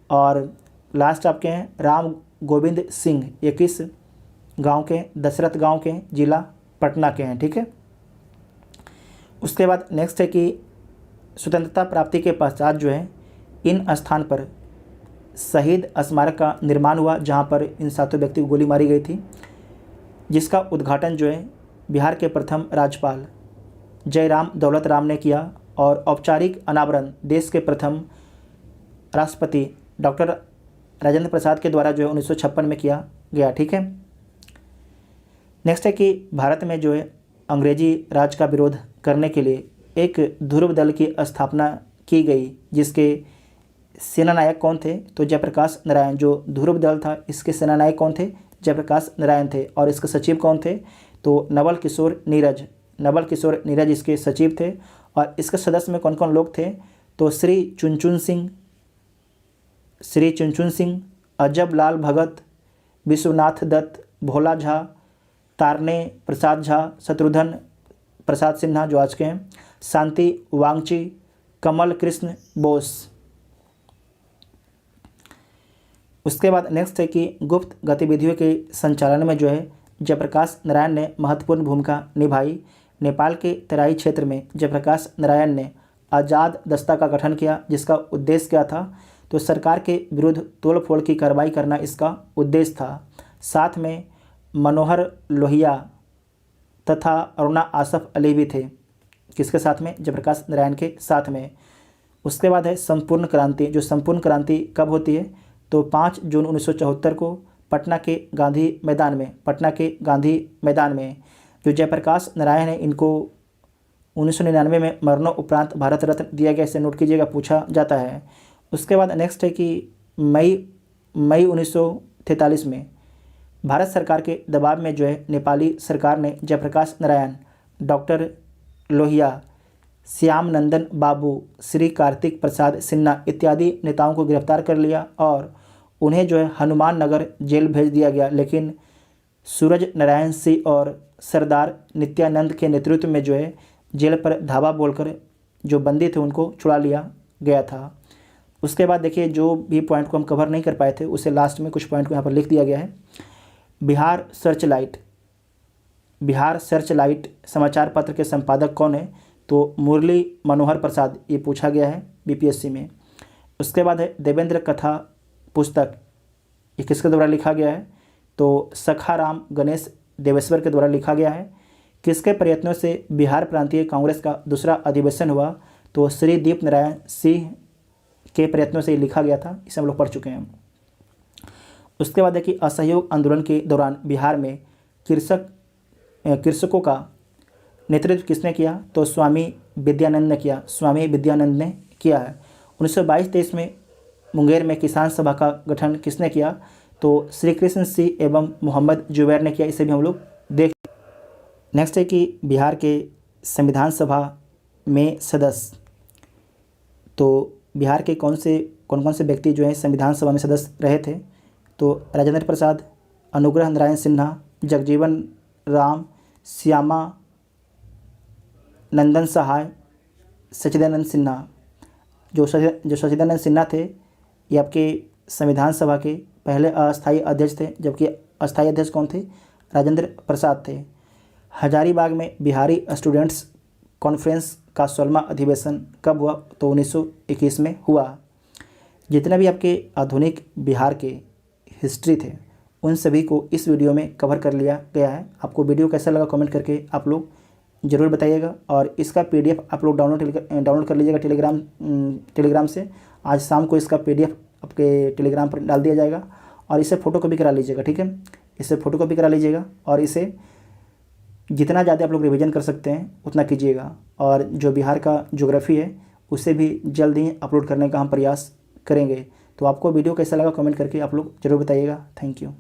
और लास्ट आपके हैं राम गोविंद सिंह, ये किस गांव के हैं? दशरथ गांव के हैं, जिला पटना के हैं। ठीक है, उसके बाद नेक्स्ट है कि स्वतंत्रता प्राप्ति के पश्चात जो है इन स्थान पर शहीद स्मारक का निर्माण हुआ जहां पर इन 7 व्यक्ति को गोली मारी गई थी, जिसका उद्घाटन जो है बिहार के प्रथम राज्यपाल जयराम दौलत राम ने किया और औपचारिक अनावरण देश के प्रथम राष्ट्रपति डॉक्टर राजेंद्र प्रसाद के द्वारा जो है 1956 में किया गया। ठीक है, नेक्स्ट है कि भारत में जो है अंग्रेजी राज का विरोध करने के लिए एक ध्रुव दल की स्थापना की गई, जिसके सेनानायक कौन थे? तो जयप्रकाश नारायण। जो ध्रुव दल था इसके सेनानायक कौन थे? जयप्रकाश नारायण थे। और इसके सचिव कौन थे? तो नवल किशोर नीरज इसके सचिव थे। और इसके सदस्य में कौन कौन लोग थे? तो श्री चुनचुन सिंह, अजब लाल भगत, विश्वनाथ दत्त, भोला झा, तारने प्रसाद झा, शत्रुघ्न प्रसाद सिन्हा जो आज के हैं, शांति वांगची, कमल कृष्ण बोस। उसके बाद नेक्स्ट है कि गुप्त गतिविधियों के संचालन में जो है जयप्रकाश नारायण ने महत्वपूर्ण भूमिका निभाई। नेपाल के तराई क्षेत्र में जयप्रकाश नारायण ने आज़ाद दस्ता का गठन किया, जिसका उद्देश्य क्या था? तो सरकार के विरुद्ध तोड़फोड़ की कार्रवाई करना इसका उद्देश्य था। साथ में मनोहर लोहिया तथा अरुणा आसफ अली भी थे। किसके साथ में? जयप्रकाश नारायण के साथ में। उसके बाद है संपूर्ण क्रांति। जो संपूर्ण क्रांति कब होती है? तो 5 जून 1974 को पटना के गांधी मैदान में जो जयप्रकाश नारायण है इनको 1999 में मरणोपरांत भारत रत्न दिया गया। इसे नोट कीजिएगा, पूछा जाता है। उसके बाद नेक्स्ट है कि मई 1943 में भारत सरकार के दबाव में जो है नेपाली सरकार ने जयप्रकाश नारायण, डॉक्टर लोहिया, श्याम नंदन बाबू, श्री कार्तिक प्रसाद सिन्हा इत्यादि नेताओं को गिरफ्तार कर लिया और उन्हें जो है हनुमान नगर जेल भेज दिया गया। लेकिन सूरज नारायण सिंह और सरदार नित्यानंद के नेतृत्व में जो है जेल पर धावा बोलकर जो बंदी थे उनको छुड़ा लिया गया था। उसके बाद देखिए जो भी पॉइंट को हम कवर नहीं कर पाए थे उसे लास्ट में कुछ पॉइंट को यहाँ पर लिख दिया गया है। बिहार सर्चलाइट समाचार पत्र के संपादक कौन है? तो मुरली मनोहर प्रसाद, ये पूछा गया है बीपीएससी में। उसके बाद है देवेंद्र कथा पुस्तक, ये किसके द्वारा लिखा गया है? तो सखाराम गणेश देवेश्वर के द्वारा लिखा गया है। किसके प्रयत्नों से बिहार प्रांतीय कांग्रेस का दूसरा अधिवेशन हुआ? तो श्री दीप नारायण सिंह के प्रयत्नों से लिखा गया था। इसे हम लोग पढ़ चुके हैं। उसके बाद देखिए असहयोग आंदोलन के दौरान बिहार में कृषकों का नेतृत्व किसने किया? तो स्वामी विद्यानंद ने किया, स्वामी विद्यानंद ने किया है। 1922-23 में मुंगेर में किसान सभा का गठन किसने किया? तो श्री कृष्ण सिंह एवं मोहम्मद जुबैर ने किया। इसे भी हम लोग देख। नेक्स्ट है कि बिहार के संविधान सभा में सदस्य, तो बिहार के कौन कौन से व्यक्ति जो हैं संविधान सभा में सदस्य रहे थे? तो राजेंद्र प्रसाद, अनुग्रह नारायण सिन्हा, जगजीवन राम, श्यामा नंदन सहाय, सच्चिदानंद सिन्हा। जो सच्चिदानंद सिन्हा थे ये आपके संविधान सभा के पहले अस्थायी अध्यक्ष थे, जबकि अस्थायी अध्यक्ष कौन थे? राजेंद्र प्रसाद थे। हजारीबाग में बिहारी स्टूडेंट्स कॉन्फ्रेंस का 16वां अधिवेशन कब हुआ? तो 1921 में हुआ। जितने भी आपके आधुनिक बिहार के हिस्ट्री थे उन सभी को इस वीडियो में कवर कर लिया गया है। आपको वीडियो कैसा लगा कमेंट करके आप लोग ज़रूर बताइएगा, और इसका PDF आप लोग डाउनलोड कर लीजिएगा टेलीग्राम से। आज शाम को इसका PDF आपके टेलीग्राम पर डाल दिया जाएगा, और इसे फ़ोटोकॉपी करा लीजिएगा, ठीक है। इसे फ़ोटोकॉपी करा लीजिएगा और इसे जितना ज़्यादा आप लोग रिवीजन कर सकते हैं उतना कीजिएगा। और जो बिहार का ज्योग्राफी है उसे भी जल्द ही अपलोड करने का हम प्रयास करेंगे। तो आपको वीडियो कैसा लगा कमेंट करके आप लोग ज़रूर बताइएगा। Thank you.